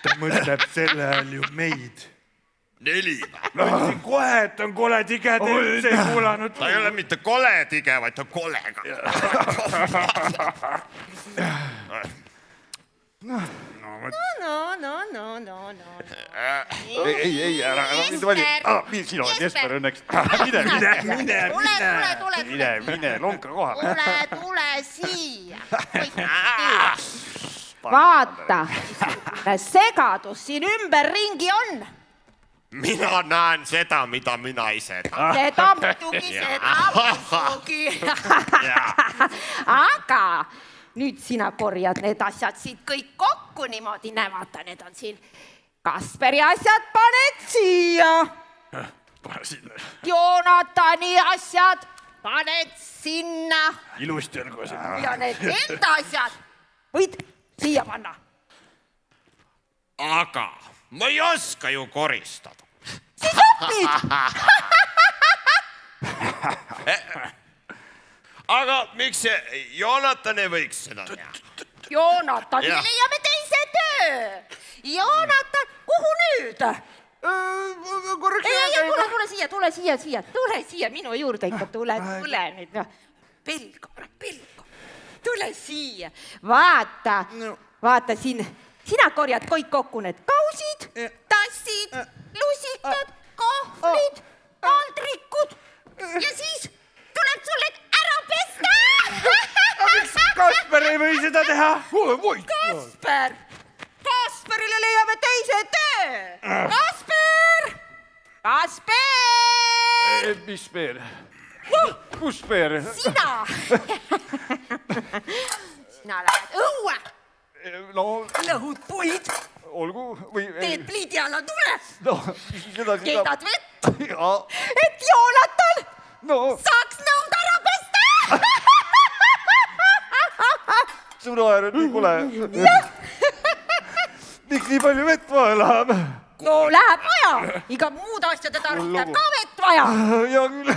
Ta mõtleb selle all ju meid. 4. Ma ütlesin kohe, et on kole tige, te üldse ei kuulanud. Ta ei ole mitte kole tige, vaid ta kolega. No. Ei, ära mind vali. Sina oled Jesper õnneks. Mine, lonka kohale. Tule siia. Vaata, segadus siin ümberringi on. Mina näen seda, mida mina ise tahan. Seda muidugi. Aga nüüd sina korjad need asjad siit kõik kokku niimoodi, vaata, need on siin. Kasperi asjad paned siia. Joonatani asjad paned sinna. Ilusti on koos. Ja need enda asjad võid siia panna. aga ma ei oska ju koristada. Siis õpid! Aga miks see Joonatan ei võiks seda teha? Joonatan, me leiame teise töö. Joonatan, kuhu nüüd? Tule siia minu juurde ikka, tule nüüd. Pelgo, tule siia. Vaata siin, sina korjad kõik kokku need kausid, tassid, lusikad, kohvrid, taldrikud ja siis tuleb sulle ära pesta. Kasper ei või seda teha. Kasperile leiame teise töö. Kasper! Mis peer? Kus peer? Sina lähed õue. No, lõhud puid. Olgu. Teed pliidi alla tule. No, keedad vett. Ja. Et Joonatan saaks nõud ära pesta. Su naer on nii kule. Miks nii palju vett vaja läheb? No läheb vaja. Iga muud asjade tarvis läheb ka vett vaja. Ja küll.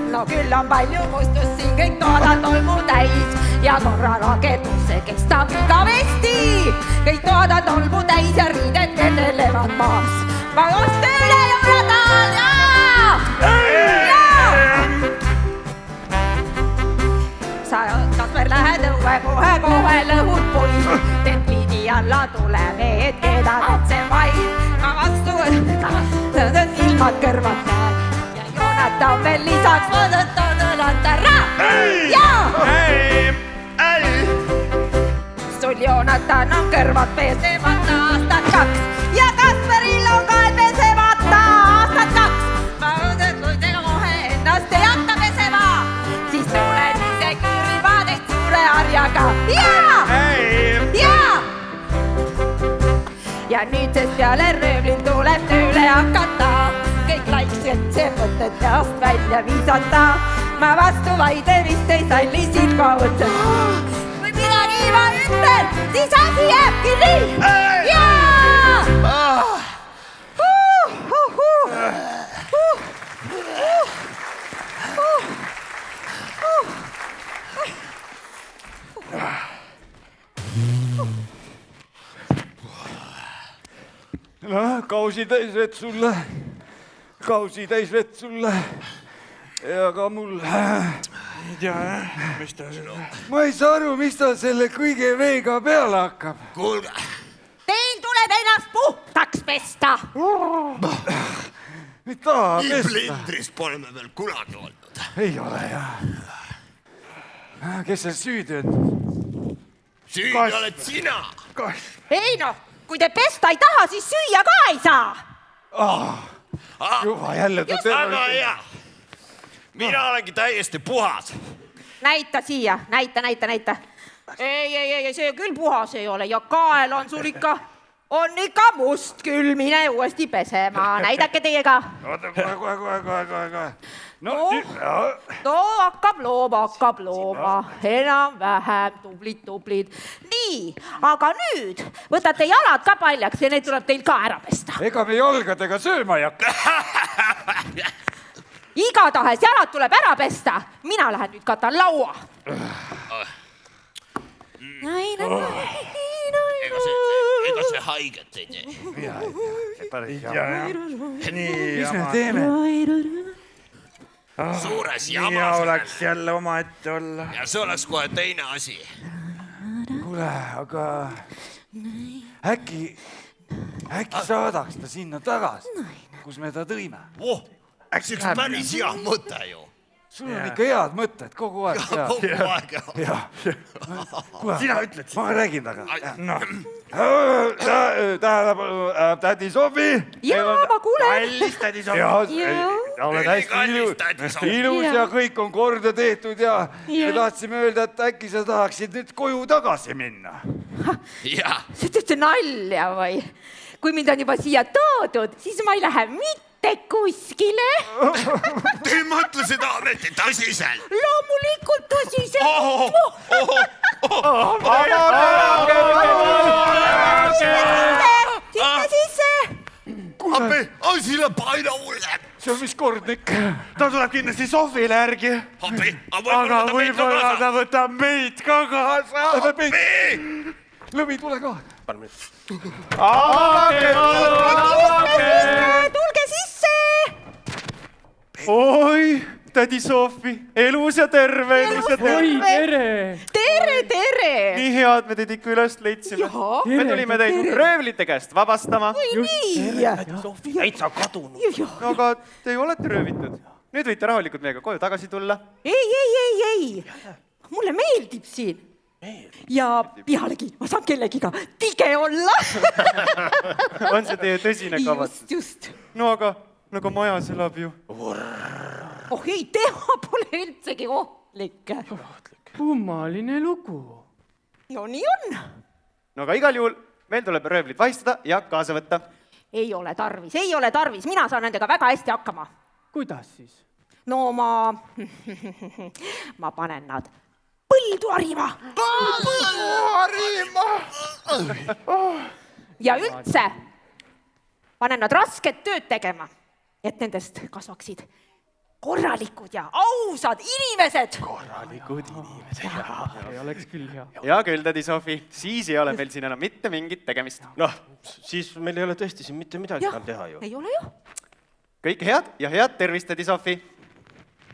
No küll on palju mustust siin, kõik toadad tolmu täis ja korra rakedus see kestab igavesti. Kõik toadad tolmu täis ja riided vedelevad maas. Ma just tööle Joonatan, sa Kasper lähed õue kohe lõhud puid. Teed pliidi alla tuleme, et keedad otse vaid. Ma vastu silmad kõrvad näed. Joonatan veel lisaks võõdõtad ära. Sul Joonatan on kõrvad pesemata aastat 2 ja Kasperil on kael pesemata aastat 2. Ma õudelt luidega kohe ennast ei hakka pesema, siis tulen ise külma teid suure harjaga. Ja nüüd sest peale röövlil tuleb tööle hakata. Kõik laiksed see mõtted peast välja viisata. Ma vastu vaide vist ei salli siit ka võtse. Kui midagi ma ütlen, siis asi jääbki nii. Kausi täis vett sulle. Kausi täis vett sulle ja ka mulle. Ei tea, mis ta seda... Ma ei saa aru, mis ta selle kõige veega peale hakkab. Kuulge. Teil tuleb ennast puhtaks pesta. Mida pesta? Plindris pole me veel kunagi olnud. Ei ole, jah. Kes seal süüdi on? Süüdi oled sina. Ei noh, kui te pesta ei taha, siis süüa ka ei saa. Juba jälle ta väga hea. Mina olengi täiesti puhas. Näita siia, näita. Ei, see küll puhas ei ole ja kael on sul ikka must küll, mine uuesti pesema. Näidake teiega. Oota, kohe. No hakkab looma. Enam-vähem tublid. Nii, aga nüüd võtate jalad ka paljaks ja need tuleb teil ka ära pesta. Ega me jalgadega sööma ei hakka. Igatahes jalad tuleb ära pesta. Mina lähen nüüd katan laua. Ega see haiget ei tee. Mis me teeme? Suures ja jamas. oleks jälle omaette olla. Ja see oleks kohe teine asi. Kuule, aga äkki saadaks ta sinna tagasi, kus me ta tõime? See üks päris hea mõte ju. Sul on ikka head mõtted kogu aeg. Kogu aeg. Sina ütled. Ma räägin taga. Tähelepanu, tädi Sofi. Jaa, ma kuulen. Kallis tädi Sofi. Oled hästi ilus ja kõik on korda tehtud ja me tahtsime öelda, et äkki sa tahaksid nüüd koju tagasi minna. See on nalja või? Kui mind on juba siia toodud, siis ma ei lähe mitte Lähete kuskile? Te mõtle seda ametit tõsiselt. Loomulikult tõsiselt. Sisse. Appi, asi läheb aina hullem. See on vist kordnik. Ta tuleb kindlasti Sofile järgi. Appi, aga võib-olla ta võtab meid ka kaasa. Lõvi, tule ka. Tulge sisse. oi, tädi Sofi, elus ja terve, elus ja terve. Tere. nii head me teid ikka üles leidsime. Me tulime teid röövlite käest vabastama. täitsa kadunud. no aga te ju olete röövitud. nüüd võite rahulikult meiega koju tagasi tulla. ei. Mulle meeldib siin. Ja pealegi ma saan kellegiga tige olla. on see teie tõsine kavatsus? Just. no aga majas elab ju. Oh ei, tema pole üldsegi ohtlik. kummaline lugu. No nii on. no aga igal juhul meil tuleb röövlid vahistada ja kaasa võtta. Ei ole tarvis. Mina saan nendega väga hästi hakkama. kuidas siis? No ma panen nad põldu harima. Ja üldse panen nad rasket tööd tegema, et nendest kasvaksid korralikud ja ausad inimesed. korralikud inimesed. ei oleks küll hea. hea küll, tädi Sofi, siis ei ole meil siin enam mitte mingit tegemist. noh, siis meil ei ole tõesti siin mitte midagi enam teha ju. Ei ole ju. Kõike head ja head tervist, tädi Sofi.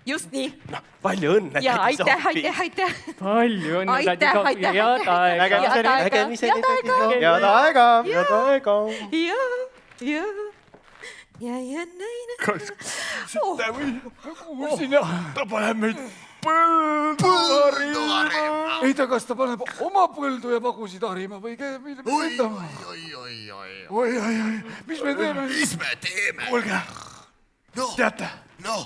Just nii. noh, palju õnne, Ja tädi Sofi. aitäh. palju õnne, tädi Aitäh, Sofi, aitäh. head aega. Nägemiseni, tädi Sofi. head aega. Head aega. Ja. Kas süte või? Kuulsin ja ta paneb meid põldu harima. Ei ta, kas ta paneb oma põldu ja pagusid harima või mille me võtame? Oi, mis me teeme? Mis me teeme? Kuulge, teate, noh,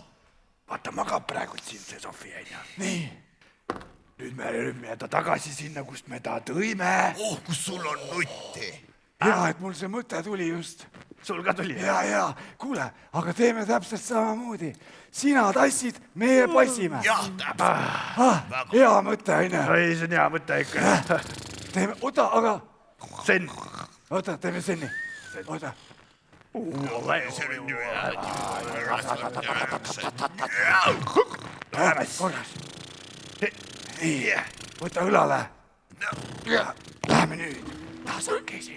vaata magab praegu siin see Sofi, onju. Nii, nüüd me rühme ta tagasi sinna, kust me ta tõime. kus sul on nutti? Ja, et mul see mõte tuli just. Sul ka tuli? Ja, kuule, aga teeme täpselt samamoodi. Sina tassid, meie passime. jah, täpselt. Hea mõte, onju. ei, see on hea mõte ikka. Teeme, oota, aga Sen. oota, teeme senni. Oota. See on ju hea. Korras. Nii, võta õlale. Läheme nüüd. Tasakesi.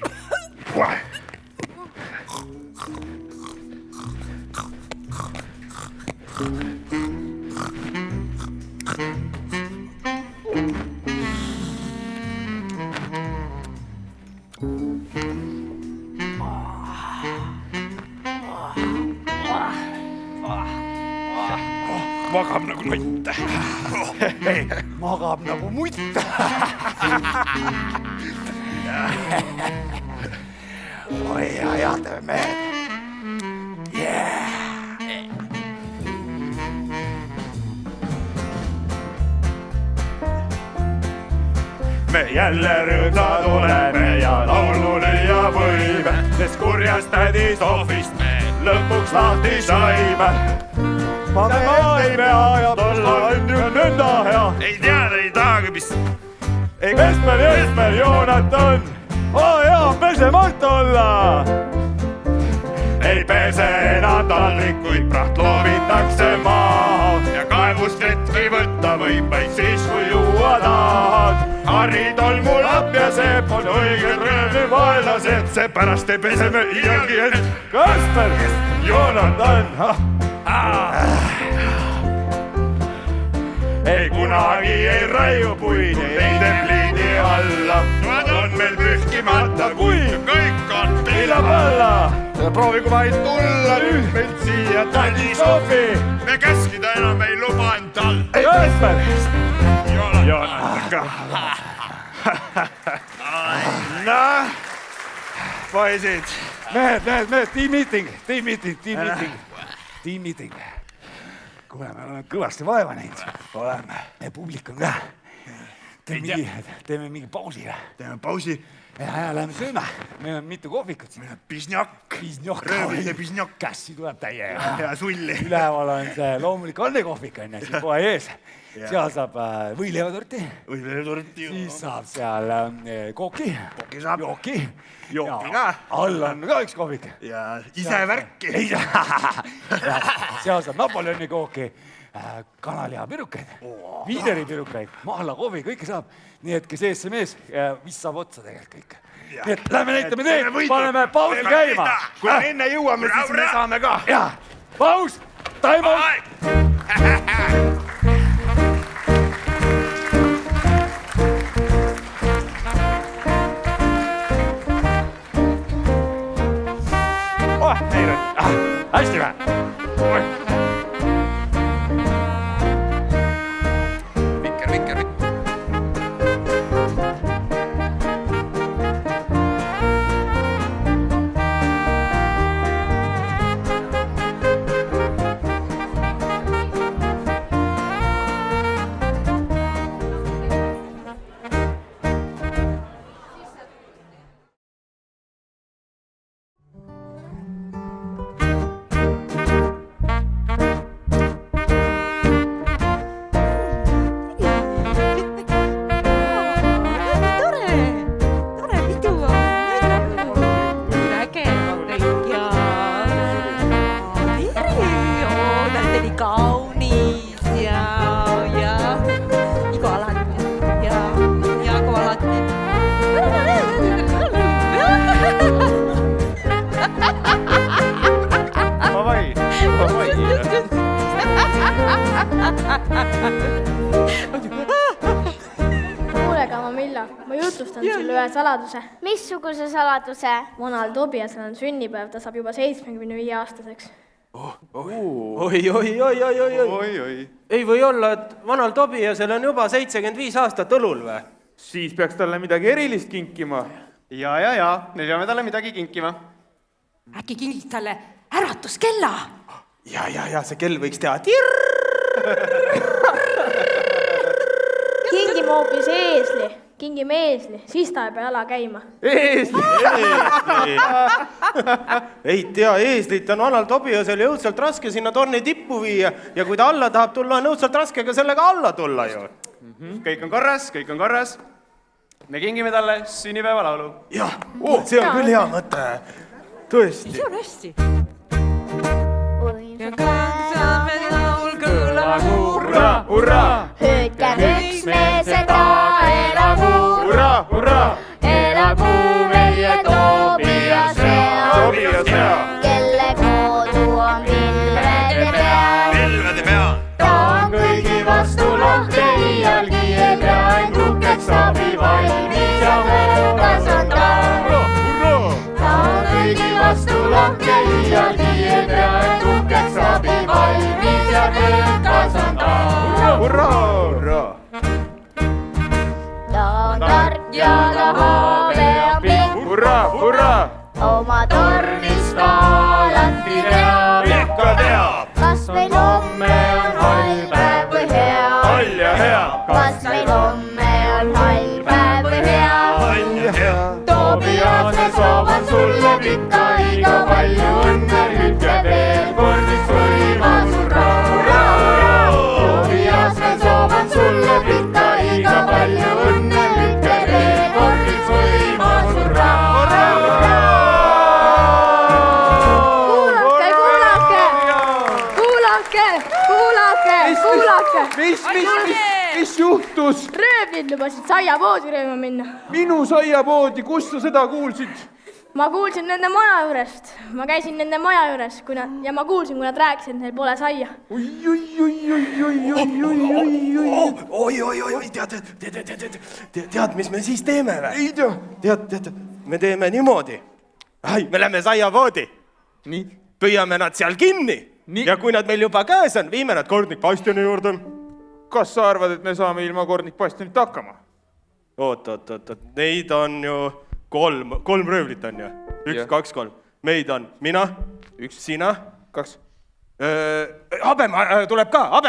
magab nagu nutt. Ei, magab nagu mutt. Oi, ajatame mehed. me jälle rõõmsad oleme ja laululüüa võime, sest kurjast tädi Sofist me lõpuks lahti saime. Paneme teime ja tolla on ju nõnda hea. Ei teada, ei tahagi vist. Esmer, Joonatan, hea pesemata olla. Ei pese enam taldrikuid, praht loovitakse maha ja kaevust vetki võtta võib vaid siis, kui juua tahad. Harri tolmu lapp ja seep on õiged röövli vaenlased, seepärast ei pese me iialgi end. Kasper, Joonatan, ei kunagi ei raiu puid, ei templiidi alla. Nad on meil pühkimata, kui kõik on pilla-palla. Proovigu vaid tulla nüüd meilt siia, tädi Sofi. Me käskida enam ei luba endal. Kasper, Joonatan ka. Noh, poisid. Mehed, tiim-miiting. Kuule, me oleme kõvasti vaeva näinud. Oleme. Ja publik on ka. Teeme mingi pausi. Teeme pausi ja lähme sööme. Meil on mitu kohvikut siin. Pisnjak. Röövide pisnjak. Kässi tuleb täie. Ja sulli. Üleval on see loomulik Anne kohvik, on ju, siin kohe ees. Seal saab võileivatorti. Võileivatorti. Siis saab seal kooki. Kooki saab. Jooki. Jooki ka. All on ka üks kohvik. Ja ise värki. Seal saab Napoleoni kooki, kanalihapirukaid, viideripirukaid, mahlakoovi, kõike saab. Nii et kes ees see mees, mis saab otsa tegelikult kõik. Nii et lähme näitame teed, paneme pausi käima. Kui me enne jõuame, siis me saame ka. Jaa, paus, time out. Hästi vähe. Vikker. Kuule, Kamamilla, ma jutustan sulle ühe saladuse. Missuguse saladuse? Vanal Tobiasel on sünnipäev, ta saab juba 75-aastaseks. Oi. Ei või olla, et vanal Tobiasel on juba 75 aastat õlul või? Siis peaks talle midagi erilist kinkima. Ja, me peame talle midagi kinkima. Äkki kingid talle äratuskella? Ja, see kell võiks teha Kingime hoopis kingime eesli, siis ta ei pea jala käima. Ei tea, eeslit on vanal Tobiasel jõudsalt raske sinna torni tippu viia ja kui ta alla tahab tulla, on jõudsalt raske ka sellega alla tulla ju. Kõik on korras. Me kingime talle sünnipäevalaulu. Jah, see on küll hea mõte. Tõesti. See on hästi. Hurraa! Hüüdkem üks me seda elagu! Elagu meie Tobiase kelle kodu on pilvede peal. Ta on kõigi vastu lahke, iialgi ei pea end uhkeks, abi valmis ja võõras on ta. Ta on kõigi vastu lahke, iialgi ei pea end uhkeks, abi valmis ja võõras on ta. Hurraa! Ta on tark ja ta habe on pikk. Hurraa! Oma tornis ta alati teab. Ikka teab! Kas meil homme on hall päev või hea? Hall ja hea! Kas meil homme on hall päev või hea? Hall ja hea! Tobiase soovan sulle pikka iga palju õnne, ütle veel kordis võimas hurraa! Tobiase soovan sulle pikka iga palju õnne, ütle veel kordis võimas hurraa! Kuulake! Mis juhtus? Röövlid lubasid saiapoodi rööma minna. Minu saiapoodi, kust sa seda kuulsid? Ma kuulsin nende maja juurest. Ma käisin nende maja juures ja ma kuulsin, kui nad rääkisid, et neil pole saia. Oi, tead, mis me siis teeme või? Ei tea. Tead, me teeme niimoodi. Me lähme saiapoodi. Nii. Püüame nad seal kinni. Ja kui nad meil juba käes on, viime nad Kordnik Bastioni juurde. Kas sa arvad, et me saame ilma Kordnik Bastionit hakkama? Oot. Neid on ju kolm röövlit on ju. 1, 2, 3. Meid on mina, sina. 2. Habema tuleb ka,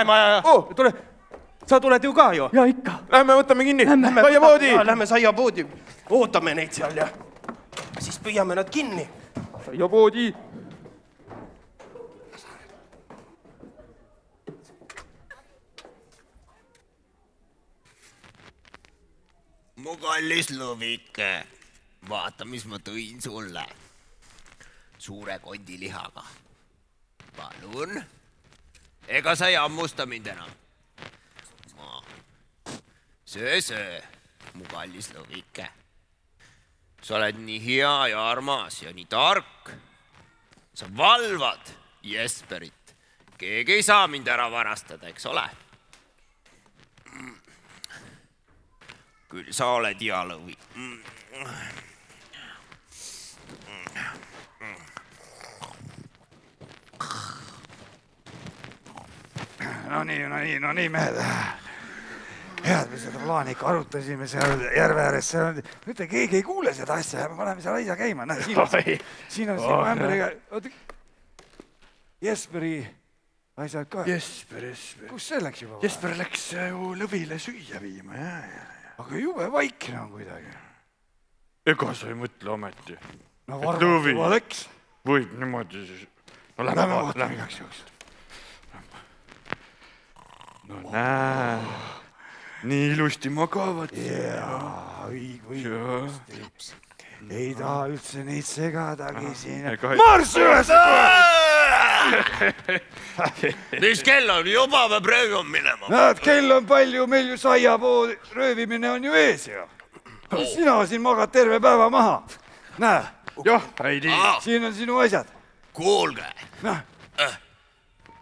Sa tuled ju ka ju. Ja ikka. Lähme võtame kinni. Saiapoodi. Lähme saiapoodi. ootame neid seal ja siis püüame nad kinni. Ja poodi. Mu kallis lõvike, vaata, mis ma tõin sulle. Suure kondilihaga. Palun. Ega sa ei hammusta mind enam. Söö, mu kallis lõvike. Sa oled nii hea ja armas ja nii tark. Sa valvad Jesperit. Keegi ei saa mind ära varastada, eks ole? Küll sa oled hea lõvi. No nii, mehed. Head, me seda plaani ikka arutasime seal järve ääres. Ütle, keegi ei kuule seda asja, me paneme seal asja käima. Siin on sinu ämberiga. Jesperi asjad ka. Jesper. Kus see läks juba? Jesper läks ju lõvile süüa viima, jah. Aga jube vaikne on kuidagi. Ega sa ei mõtle ometi. No varmalt juba läks. Võib niimoodi siis. No lähme vaatame igaks juhuks. No näe. Nii ilusti magavad. Jaa, õigusti. Ei taha üldse neid segadagi siin. Marss üles! Mis kell on? Juba peab röövima minema. Näed, kell on palju, meil ju saiapoo röövimine on ju ees ju. Sina siin magad terve päeva maha. Näe. Jah, Heidi. Siin on sinu asjad. Kuulge.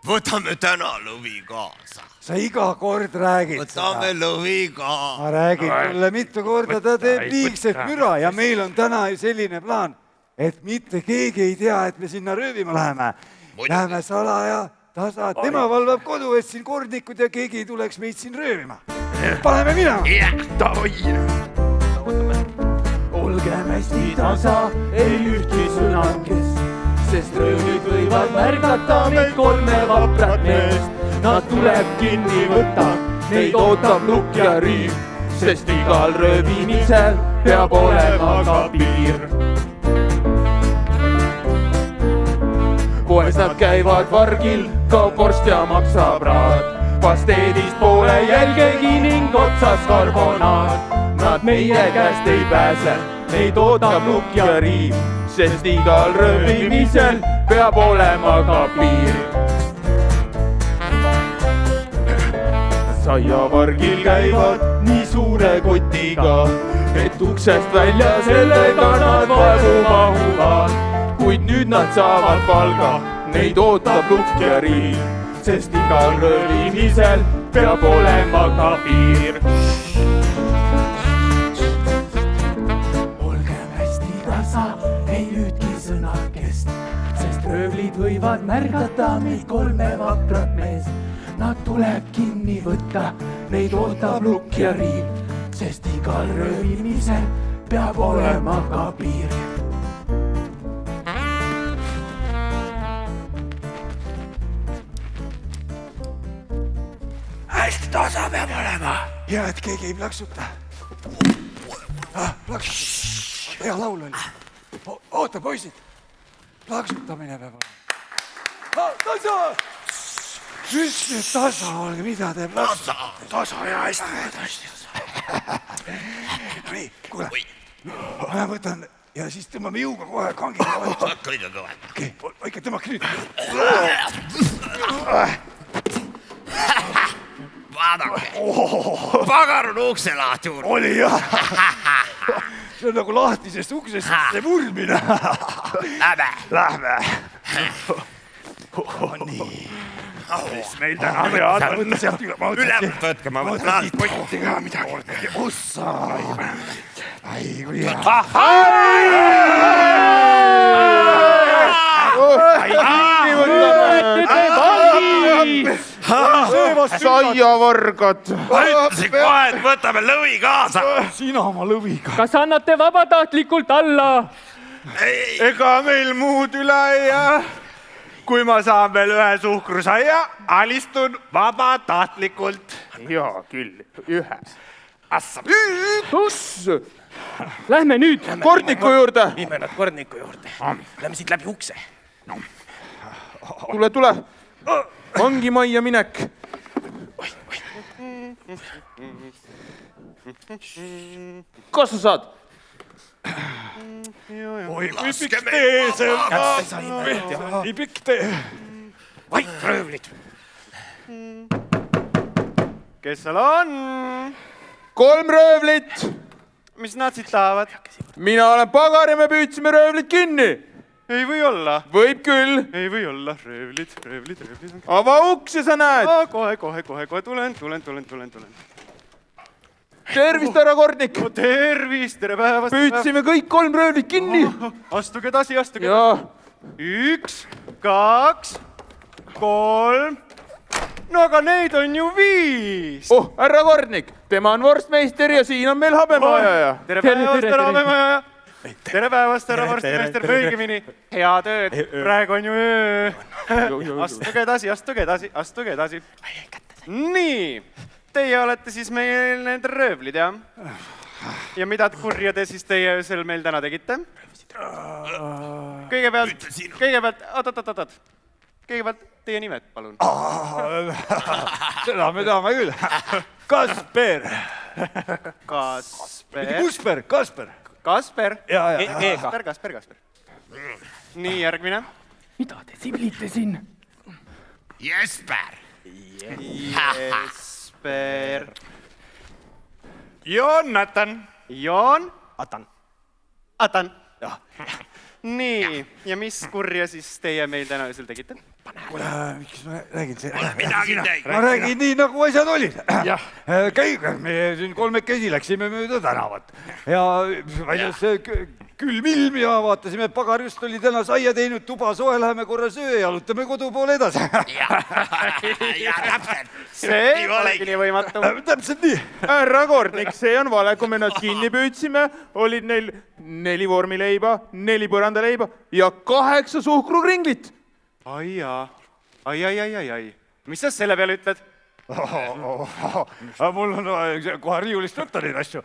Võtame täna lõvi kaasa. Sa iga kord räägid seda. Võtame lõvi kaasa. Ma räägin mulle mitu korda, ta teeb liigset müra ja meil on täna ju selline plaan, et mitte keegi ei tea, et me sinna röövima läheme. Läheme salaja, tasa, tema valvab kodu, et siin kordnikud ja keegi ei tuleks meid siin röövima. Paneme minema. Olgem hästi tasa, ei ühtki sõnakest, sest röövlid võivad märgata meid kolme vaprat meest. Nad tuleb kinni võtta, neid ootab lukk ja riiv, sest igal röövimisel peab olema ka piir. Poes nad käivad vargil, kaob vorst ja maksab raad. Pasteedist poole jälgegi ning otsas karbonaad. Nad meie käest ei pääse, neid ootab lukk ja riiv, sest igal röövimisel peab olema ka piir. Saiavargil käivad nii suure kotiga, et uksest välja sellega nad vaevu mahuvad. Kuid nüüd nad saavad palga, neid ootab lukk ja riiv, sest igal röövimisel peab olema ka piir. Olgem hästi tasa, ei ühtki sõnakest, sest röövlid võivad märgata meid kolme vaprat meest. Nad tuleb kinni võtta, neid ootab lukk ja riiv, sest igal röövimisel peab olema ka piir. Hästi tasa peab olema. Ja et keegi ei plaksuta. Plaksuta. Hea laul oli. Oota, poisid. Plaksutamine peab olema. Tasa! Üks nüüd tasa olge, mida te plaksutate? Tasa ja hästi. Nii, kuule. Ma võtan ja siis tõmbame jõuga kohe kangile. Kõige kõvem. Okei, ikka tõmmake nüüd. Vaadake. Pagar on ukse lahti uurnud. Oli jah. See on nagu lahtisest uksest see murdmine. Lähme. Nii. Mis meil täna pead? Võtta sealt üle. Ülemalt võtke, ma võtan siit potti ka midagi. Ossa. Ai, kui hea. Saiavargad. Ma ütlesin kohe, et võtame lõvi kaasa. Sina oma lõviga. Kas annate vabatahtlikult alla? Ega meil muud üle ei jää. Kui ma saan veel ühe suhkrusaia, alistun vabatahtlikult. Jaa, küll, ühe. Assab. Kus? Lähme nüüd Kordniku juurde. Viime nad Kordniku juurde. Lähme siit läbi ukse. Tule. Vangimajja minek. Kas sa saad? oi, kui pikk tee see on. Nii pikk tee. Vait, röövlid. Kes seal on? 3 röövlit. Mis nad siit tahavad? Mina olen pagar ja me püüdsime röövlit kinni. Ei või olla. Võib küll. Ei või olla. Röövlid. Ava uks ja sa näed. Kohe. Tulen. Tervist, härra Kordnik. Tervist, tere päevast. Püüdsime kõik 3 röövlit kinni. Astuge edasi. 1, 2, 3. No aga neid on ju 5. Oh, härra Kordnik, tema on vorstmeister ja siin on meil habemaajaja. Tere päevast, härra habemaajaja. Tere päevast, härra vorstmeister, õigemini. Hea tööd, praegu on ju öö. Astuge edasi. Nii, teie olete siis meil need röövlid, jah? Ja mida kurja te siis teie öösel meil täna tegite? Kõigepealt, oot. Kõigepealt teie nimed, palun. Seda me tahame küll. Kasper. Kasper. Ja. Kasper. Nii, järgmine. Mida te siblite siin? Jesper. Joonatan. Atan. Nii, ja mis kurja siis teie meil täna öösel tegite? Miks ma räägin see? Midagi teinud. Ma räägin nii, nagu asjad olid. Käige, me siin 3 läksime mööda tänavat ja väljas külm ilm ja vaatasime, et pagar just oli täna saia teinud, tuba soe, läheme korra söö ja jalutame kodu poole edasi. Ja täpselt. See olegi nii võimatu. Täpselt nii. Härra Kordnik, see on vale, kui me nad kinni püüdsime, olid neil 4 vormileiba, 4 põrandaleiba ja 8 suhkrukringlit. Ai. Mis sa selle peale ütled? Mul on kohe riiulist võtta neid asju.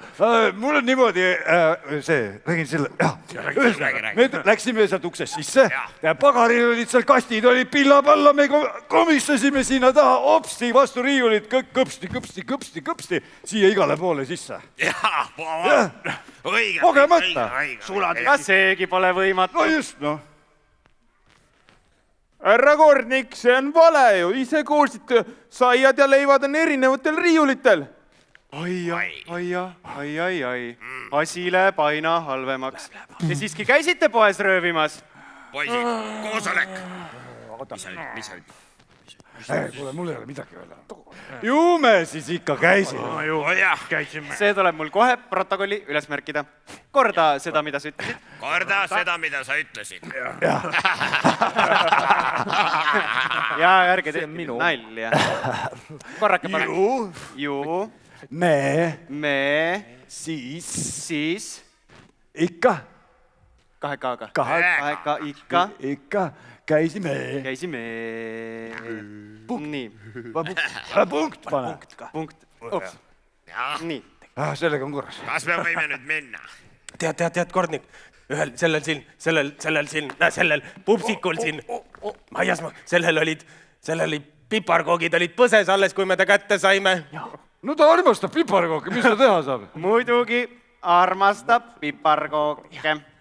Mul on niimoodi, räägin selle, me läksime sealt uksest sisse, pagaril olid seal kastid, olid pilla-palla, me komistasime sinna taha, hopsti, vastu riiulit, kõpsti, siia igale poole sisse. Õige. Kogemata. Ka seegi pole võimatu. No just, noh. Härra Kordnik, see on vale ju, ise kuulsite, saiad ja leivad on erinevatel riiulitel. Ai. Asi läheb aina halvemaks. Te siiski käisite poes röövimas? Poisid, koosolek. Mis sa ütled? Kuule, mul ei ole midagi öelda. Ju me siis ikka käisime. See tuleb mul kohe protokolli üles märkida. Korda seda, mida sa ütlesid. Ja ärge tehke nalja. Korrake palun. Ju. Me. Siis. Ikka. 2 K-ga. Ikka. Käisime. Nii. Punkt pane. Punkt. Nii. Sellega on korras. Kas me võime nüüd minna? Tead, Kordnik, sellel pupsikul siin aias, sellel olid piparkoogid olid põses alles, kui me ta kätte saime. No ta armastab piparkooke, mis ta teha saab? Muidugi armastab piparkooke.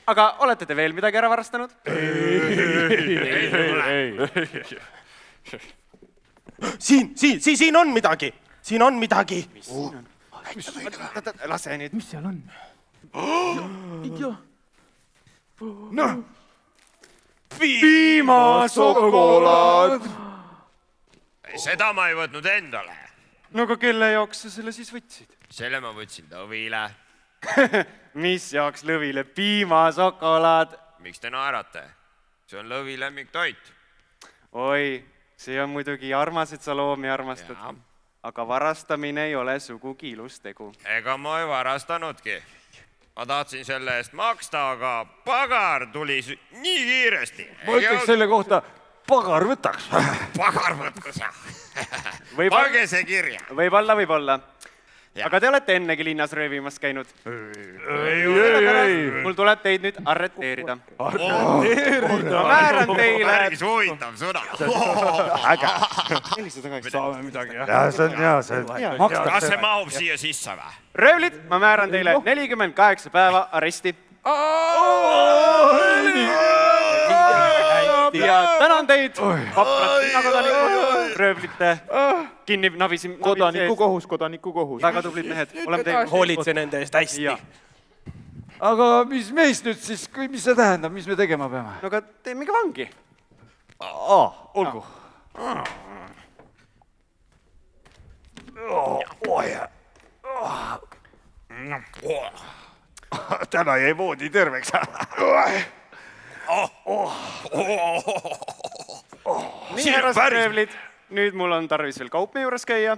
Aga olete te veel midagi ära varastanud? Ei. Siin on midagi. Mis siin on? Lase nüüd. Mis seal on? Noh. Piimasokolaad. Seda ma ei võtnud endale. No aga kelle jaoks sa selle siis võtsid? Selle ma võtsin Lõvile. Mis jaoks Lõvile piimasokolaad? Miks te naerate? See on Lõvi lemmiktoit. Oi, see on muidugi armas, et sa loomi armastad. Aga varastamine ei ole sugugi ilus tegu. Ega ma ei varastanudki. Ma tahtsin selle eest maksta, aga pagar tuli nii kiiresti. Ma ütleks selle kohta, pagar võtaks. Pagar võtaks, jah. Pange see kirja. Võib-olla. aga te olete ennegi linnas röövimas käinud. Mul tuleb teid nüüd arreteerida. Ma määran teile. Päris huvitav sõna. Äge. Saame midagi, jah. See on hea, see on. Kas see mahub siia sisse või? Röövlid, ma määran teile 48 päeva aresti. Ja tänan teid, vaprad linnakodanikud, röövlite kinni nabisim. Kodanikukohus. Väga tublid mehed, oleme teid. Hoolitse nende eest hästi. Aga mis meist nüüd siis, mis see tähendab, mis me tegema peame? No aga teemegi vangi. Olgu. Täna jäi voodi terveks. Nii, härrased röövlid, nüüd mul on tarvis veel kaupme juures käia,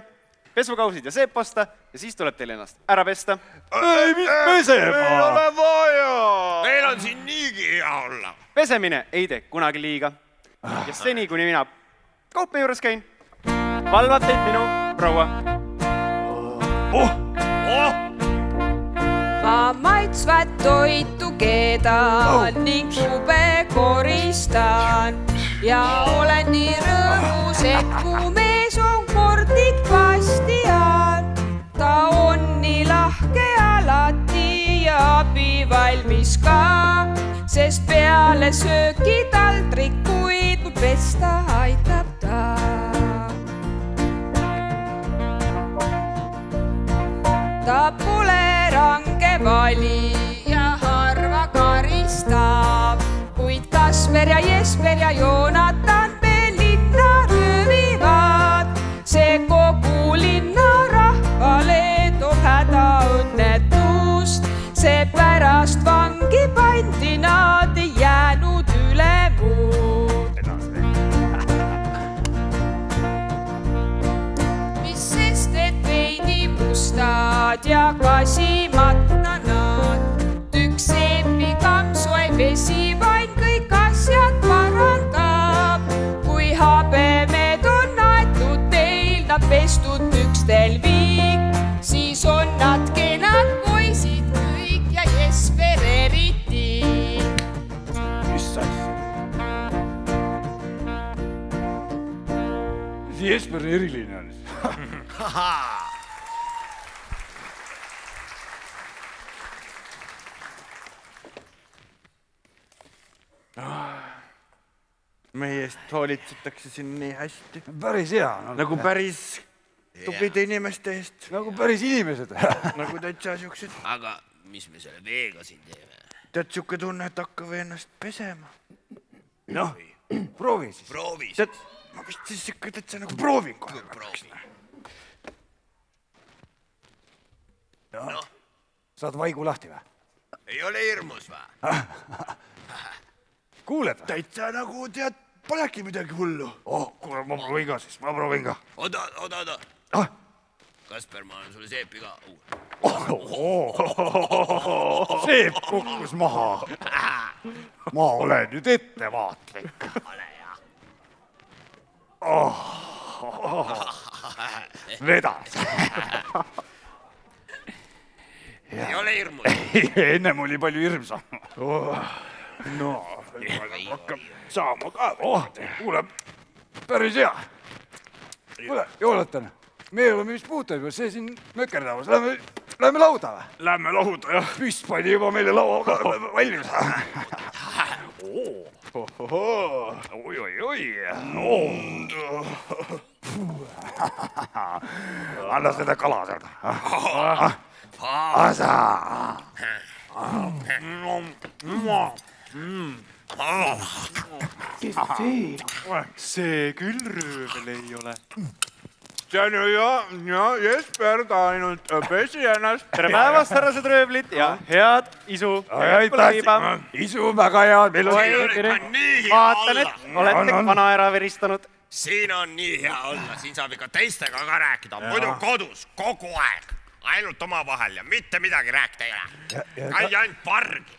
pesukausid ja seep osta ja siis tuleb teil ennast ära pesta. Ei, mis pesema? Ei ole vaja. Meil on siin niigi hea olla. Pesemine ei tee kunagi liiga. Ja seni, kuni mina kaupme juures käin, valvad teid minu proua. Ma maitsvat toitu keedan ning tube koristan ja olen nii rõõmus, et mu mees on kordnik Bastian. Ta on nii lahke alati ja abivalmis ka, sest peale sööki taldrikuid mul pesta aitab ta. Ta pole range valija, harva karistab, kuid Kasper ja Jesper ja Joonatan veel linna röövivad. See kogu linna rahvale toob hädaõnnetust, seepärast vangi pandi nad ei jäänud üle muud. Mis sest, et veidi mustad ja kasimatta nad, üks seepi kampsu ei pesi, vaid kõik asjad parandab. Kui habemed on aetud teil, nad pestud ükstel viik, siis on nad kenad poisid kõik ja Jesper eriti. Mis asja? See Jesper on eriline on. Meist hoolitsetakse siin nii hästi. Päris hea. Nagu päris tublide inimeste eest. Nagu päris inimesed. Nagu täitsa siuksed. Aga mis me selle veega siin teeme? Tead, siuke tunne, et hakkab ennast pesema. Noh, proovi siis. Proovi. Tead, ma vist siis ikka täitsa nagu proovin kohe. Noh, saad vaigu lahti või? Ei ole hirmus või? Kuuled või? Täitsa nagu, tead, polegi midagi hullu. Kuule, ma proovin ka siis, ma proovin ka. Oda. Kasper, ma olen sulle seepi ka. Seep kukkus maha. Ma olen nüüd ettevaatlik. Ole hea. Vedas. Ei ole hirmus. Ennem oli palju hirmsam. No, hakkab saama ka. Kuule, päris hea. Kuule, Joonatan, me oleme vist puutunud, see siin mökerdamas. Lähme lauda või? Lähme lauda, jah. Püst pani juba meile laua valmis. Oi. Anna seda kala saada. Asa. See küll röövel ei ole. See on ju ja Jesper, ta ainult pesi ennast. Tere päevast, härrased röövlid ja head isu. Isu väga head. Vaatan, et olete kana ära veristanud. Siin on nii hea olla, siin saab ikka teistega ka rääkida. Muidu kodus kogu aeg. Ainult omavahel ja mitte midagi rääkida ei ole. Ainult pargi.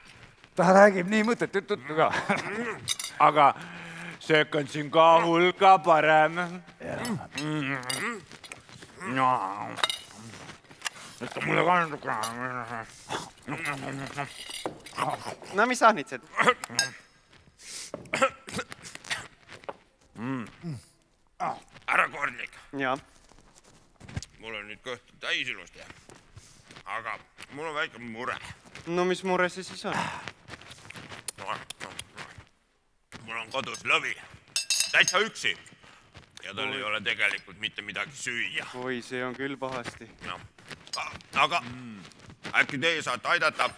Ta räägib nii mõtet juttu ka. Aga söök on siin ka hulga parem. Võtta mulle ka. No mis sahnitsed? Ära Kordnik. Jaa. Mul on nüüd kõht täis ilusti. Aga mul on väike mure. No mis mure see siis on? Mul on kodus lõvi. Täitsa üksi. Ja tal ei ole tegelikult mitte midagi süüa. Oi, see on küll pahasti. No. Aga äkki teie saate aidata?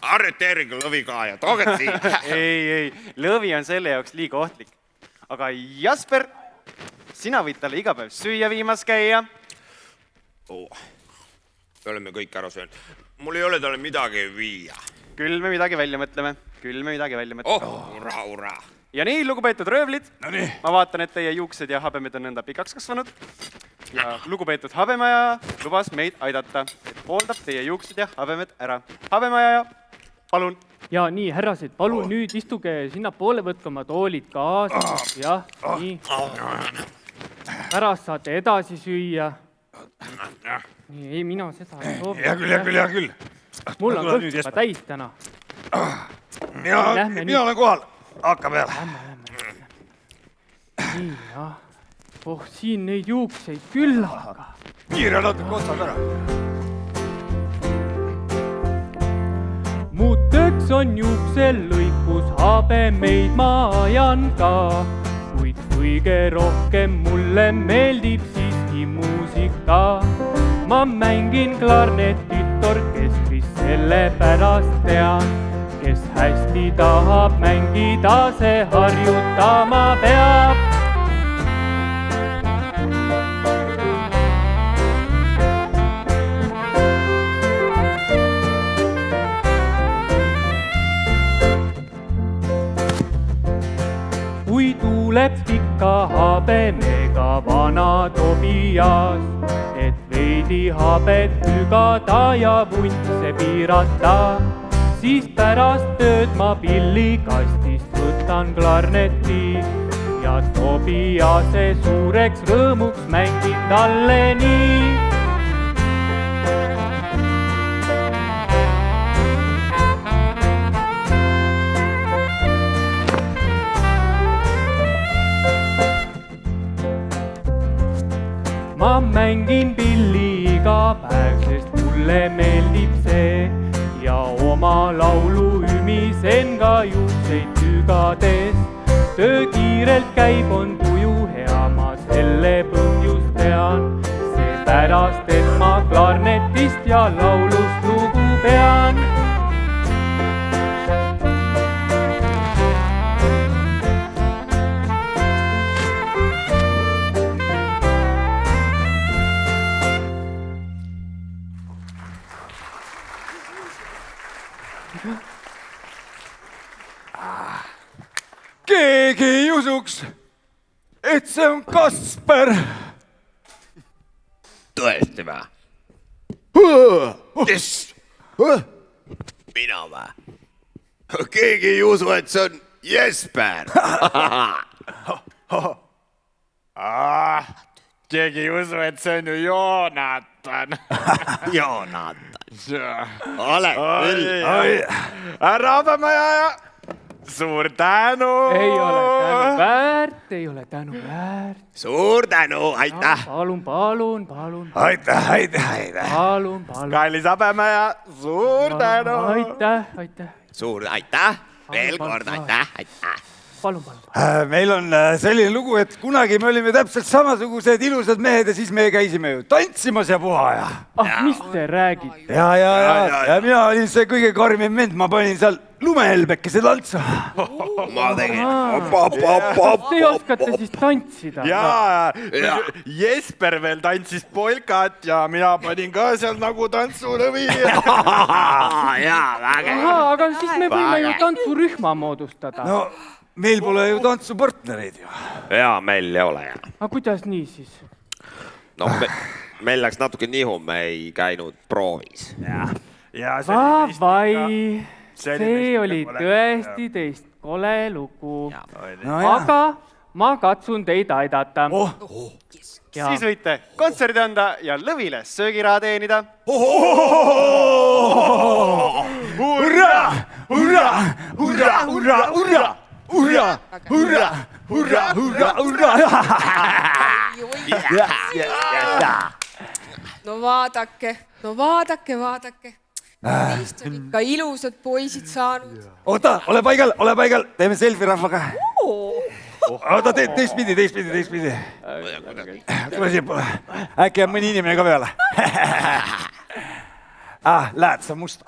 Arreteerige lõvi ka ja tooget siia. ei, lõvi on selle jaoks liiga ohtlik. Aga Jasper, sina võid talle iga päev süüa viimas käia. Me oleme kõik ära söönud. Mul ei ole talle midagi viia. Küll me midagi välja mõtleme. Ura. Ja nii, lugupeetud röövlid, ma vaatan, et teie juuksed ja habemed on nõnda pikaks kasvanud. Ja lugupeetud habemaja lubas meid aidata, et pooldab teie juuksed ja habemed ära. Habemaja, palun. Ja nii, härrased, palun nüüd istuge sinna poole, võtke oma toolid kaasa. Jah, nii. Pärast saate edasi süüa. Nii, ei, mina seda ei soovi. Hea küll. Mul on kõht juba täis täna. Mina olen kohal. Hakka peale. Nii, jah. Siin neid juukseid küll aga. Piira natuke otsad ära. Mu tööks on juuksel lõikus habemeid ma ajan ka, kuid kõige rohkem mulle meeldib siiski muusika. Ma mängin klarnetit orkestris, sellepärast tean, kes hästi tahab mängida, see harjutama peab. Kui tuuleb pika habemega vana Tobias, et veidi habet pügada ja vuntse piirata, siis pärast tööd ma pillikastist võtan klarneti ja Tobiase suureks rõõmuks mängin talle nii. Ma mängin pilli iga päev, sest mulle meeldib see ja oma laulu ümisen ka juukseid pügades. Töö kiirelt käib, on tuju hea, ma selle põhjust tean. Seepärast, et ma klarnetist ja laulust lugu pean. Keegi ei usuks, et see on Kasper. Tõesti või? Kes? Mina või? Keegi ei usu, et see on Jesper. Keegi ei usu, et see on ju Joonatan. Ole küll. Härra Habemaja, suur tänu. Ei ole tänu väärt. Suur tänu, aitäh. Palun. Aitäh. Palun. Kallis Habemaja, suur tänu. Aitäh. Suur aitäh. Veel kord aitäh. Palun. Meil on selline lugu, et kunagi me olime täpselt samasugused ilusad mehed ja siis me käisime ju tantsimas ja puha ja. Mis te räägite? Ja mina olin see kõige karmim vend, ma panin seal lumehelbekese tantsu. Ma tegin. Te oskate siis tantsida? Jaa, Jesper veel tantsis polkat ja mina panin ka seal nagu tantsulõvi. Jaa, väge. Aga siis me võime ju tantsurühma moodustada. No, meil pole ju tantsupartnereid ju. Jaa, meil ei ole. Aga kuidas nii siis? No, meil läks natuke nihu, me ei käinud proovis. See oli tõesti teist kole lugu. Aga ma katsun teid aidata. Siis võite kontserdi anda ja Lõvile söögiraha teenida. Hurraa! Hurraa! Hurraa! Hurraa! Hurraa! Hurraa! Hurraa! Hurraa! Hurraa! Hurraa! No vaadake. Neist on ikka ilusad poisid saanud. Oota, ole paigal, teeme selfie rahvaga. Oota, teistpidi. Tule siiapoole. Äkki on mõni inimene ka peale. Lähed, sa must.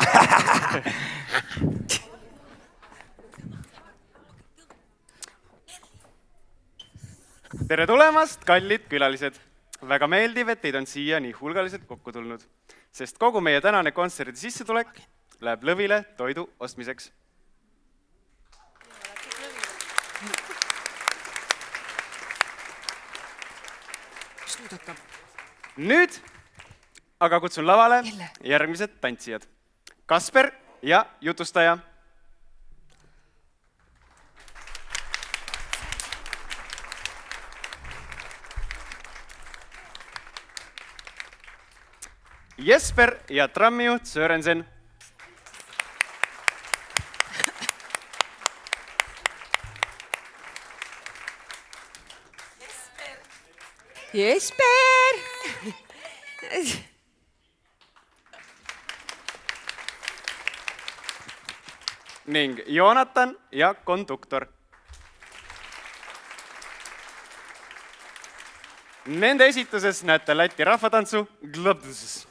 Tere tulemast, kallid külalised! Väga meeldiv, et teid on siia nii hulgaliselt kokku tulnud, sest kogu meie tänane kontserdi sissetulek läheb Lõvile toidu ostmiseks. Nüüd aga kutsun lavale järgmised tantsijad. Kasper ja jutustaja. Jesper ja trammijuht Sörensen. Jesper! Ning Joonatan ja konduktor. Nende esituses näete Läti rahvatantsu Globduses.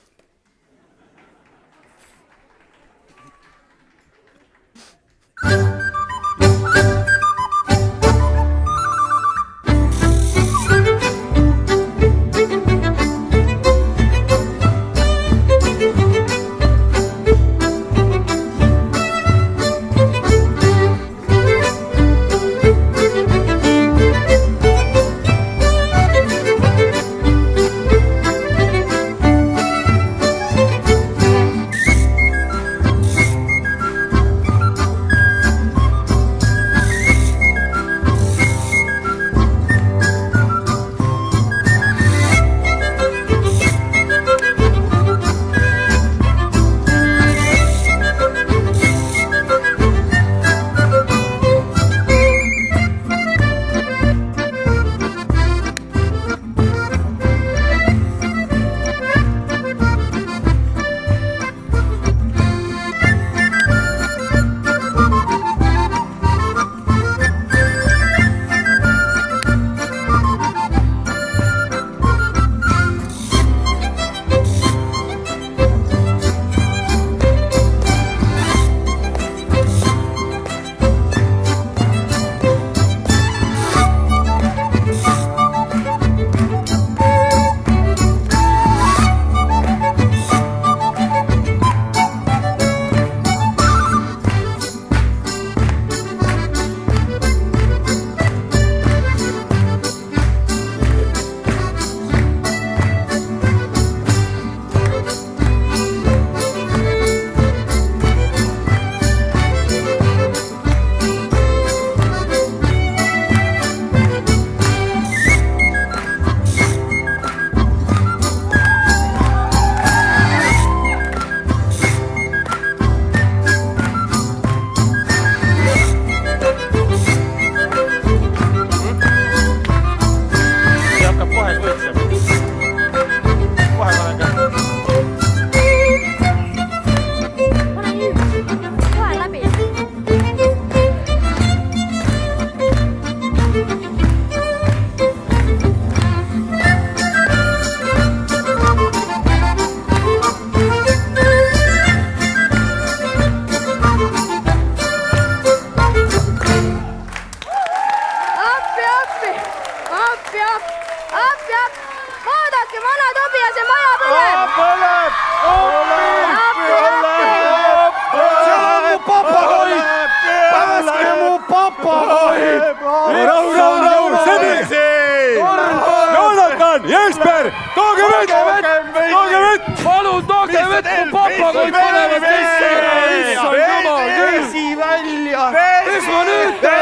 Jesper, tooge vett! Tooge vett! Palun tooge vett, mu papagoid panevad sisse! Issand jumal küll! Vesi välja! Mis ma nüüd teen?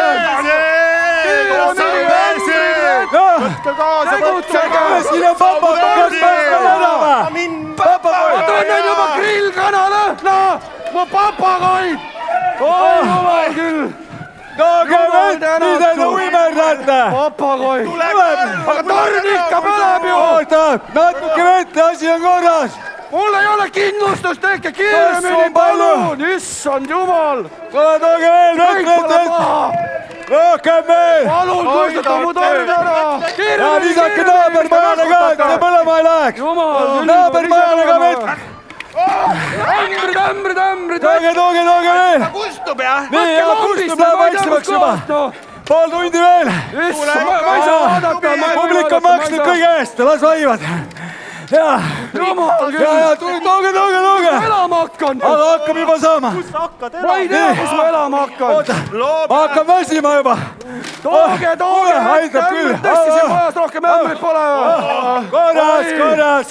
kaasa tegutsege! Siin on papa, kas päästa tänava? Ma tunnen juba grillkanalõhna! Mu papagoid! Oi jumal küll! Tooge vett, mida te uimerdate! Papagoid! Aga torn ikka põleb ju! Oota, natuke vett, asi on korras! Mul ei ole kindlustust, tehke kiiremini, palun! Issand jumal! Tooge veel vett! Rohkem veel! Palun, kustuta mu torn ära! Ja visake naabermajale ka, et ta põlema ei läheks! Naabermajale ka vett! Ämbrid! Tooge veel! Ta kustub, jah? Nii, ja kustub, läheb vaiksemaks juba! Pool tundi veel! Ma ei saa vaadata! Publik on maksnud kõige eest, las vaivad! Ja, tooge! Elama hakkan! Aga hakkab juba saama! Kus sa hakkad elama? Ma ei tea, kus ma elama hakkan! Ma hakkan väsima juba! Tooge! Aitab küll! Tõstisin majas, rohkem ämbrit pole! Korras!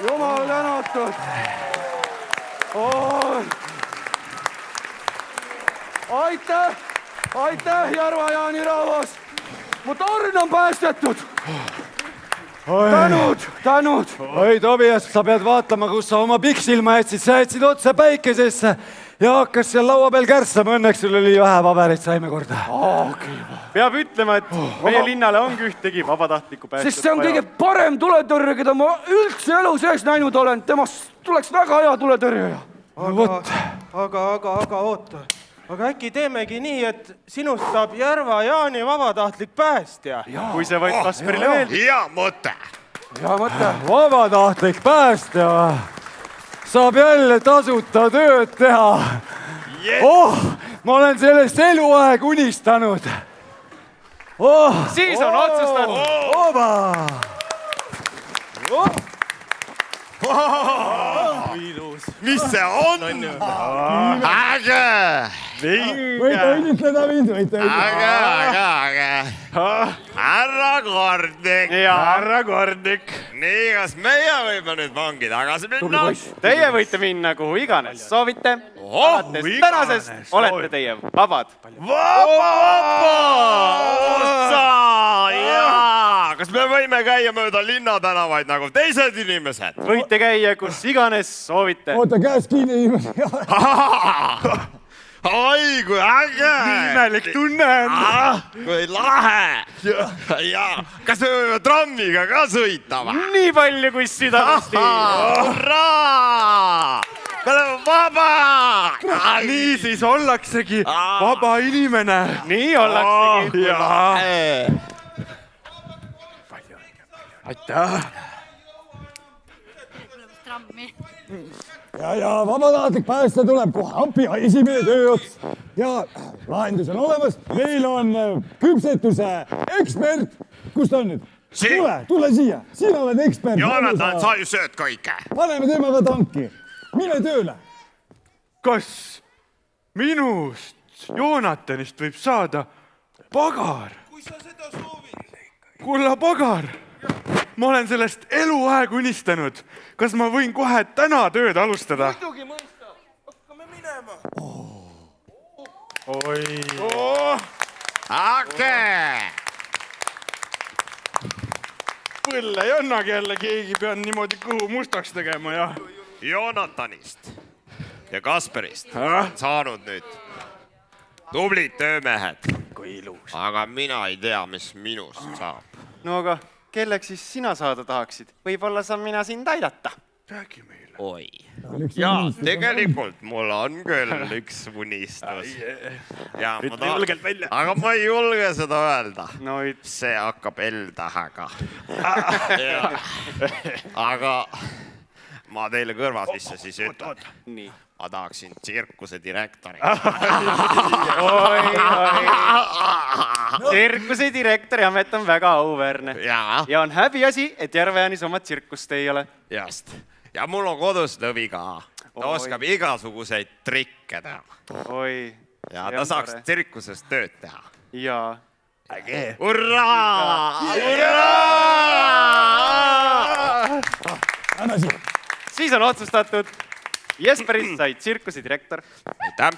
Jumal tänatud! Aitäh, Järva-Jaani rahvas! Mu torn on päästetud! Tänud! Oi, Tobias, sa pead vaatama, kus sa oma pikksilma jätsid. Sa jätsid otse päikesesse ja hakkas seal laua peal kärssama. Õnneks sul oli vähe paberit, saime korda. Peab ütlema, et meie linnale ongi ühtegi vabatahtlikku päästet. Sest see on kõige parem tuletõrje, keda ma üldse elu sees näinud olen. Temast tuleks väga hea tuletõrjeja. Aga oota. Aga äkki teemegi nii, et sinust saab Järva-Jaani vabatahtlik päästja. Kui see võid Kasperile meeldib. Hea mõte. Vabatahtlik päästja saab jälle tasuta tööd teha. Ma olen sellest eluaeg unistanud. Siis on otsustatud. Mis see on? Äge! Võite õnnitleda mind, Äge! Härra Kordnik. Nii, kas meie võime nüüd vangi tagasi minna? Teie võite minna kuhu iganes soovite. Alates tänasest olete teie vabad. Kas me võime käia mööda linnatänavaid nagu teised inimesed? Võite käia kus iganes soovite. Oota, käes kinni inimene. Oi, kui äge! Imelik tunne on. Kui lahe! Kas me võime trammiga ka sõita või? Nii palju, kui südamesti. Hurraa! Me oleme vabad! Nii siis ollaksegi vaba inimene. Nii ollaksegi. Aitäh! Ja vabatahtlik päästja tuleb kohe appi, esimene tööots. Ja lahendus on olemas. Meil on küpsetuse ekspert. Kus ta on nüüd? Tule siia. Sina oled ekspert. Jonathan, sa ju sööd kõike. Paneme temaga tanki. Mine tööle. Kas minust, Jonathanist võib saada pagar? Kui sa seda soovid. Kulla pagar. Ma olen sellest eluaeg unistanud. Kas ma võin kohe täna tööd alustada? Muidugi mõista. Hakkame minema. Põlle ei annagi jälle keegi, pean niimoodi kõhu mustaks tegema ja... Jonathanist ja Kasperist saanud nüüd tublid töömehed. Kui ilus. Aga mina ei tea, mis minust saab. No aga kelleks siis sina saada tahaksid? Võib-olla saan mina sind aidata. Räägi meile. Oi. Ja tegelikult mul on küll üks unistus. Aga ma ei julge seda öelda. See hakkab L-tähega. Aga ma teile kõrva sisse siis ütlen. Ma tahaksin tsirkuse direktori. Tsirkuse direktori amet on väga auväärne. Ja on häbiasi, et Järve-Jaanis oma tsirkust ei ole. Just. Ja mul on kodus lõvi ka. Ta oskab igasuguseid trikke teha. Ja ta saaks tsirkuses tööd teha. Jaa. Äge. Hurraa! Anna siia. Siis on otsustatud. Jesperist sai tsirkuse direktor. Aitäh.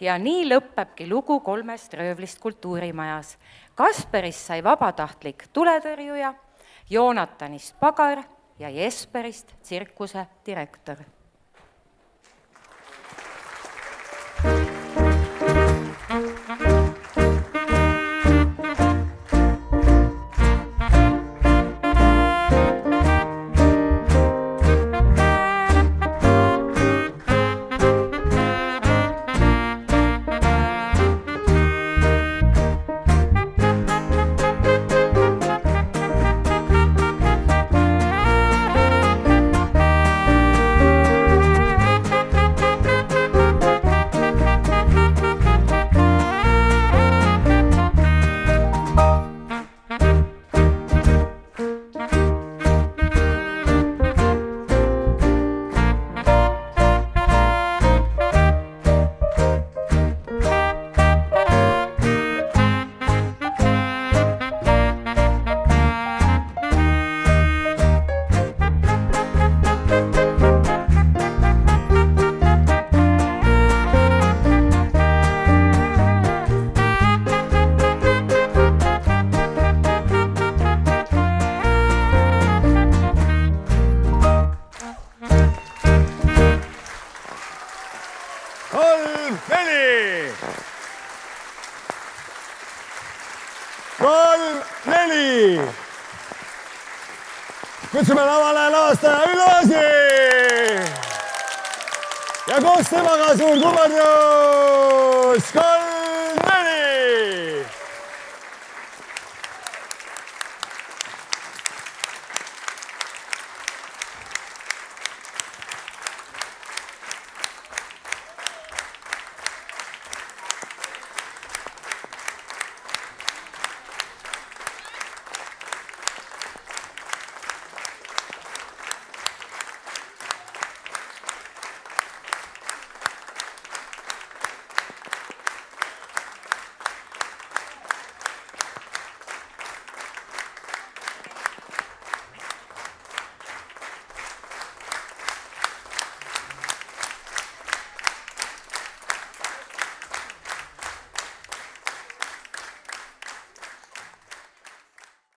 Ja nii lõppebki lugu 3 röövlist kultuurimajas. Kasperist sai vabatahtlik tuletõrjuja, Joonatanist pagar ja Jesperist tsirkuse direktor. Kutsume lavale lavastaja Üllasi ja koos temaga suur kummardus 3,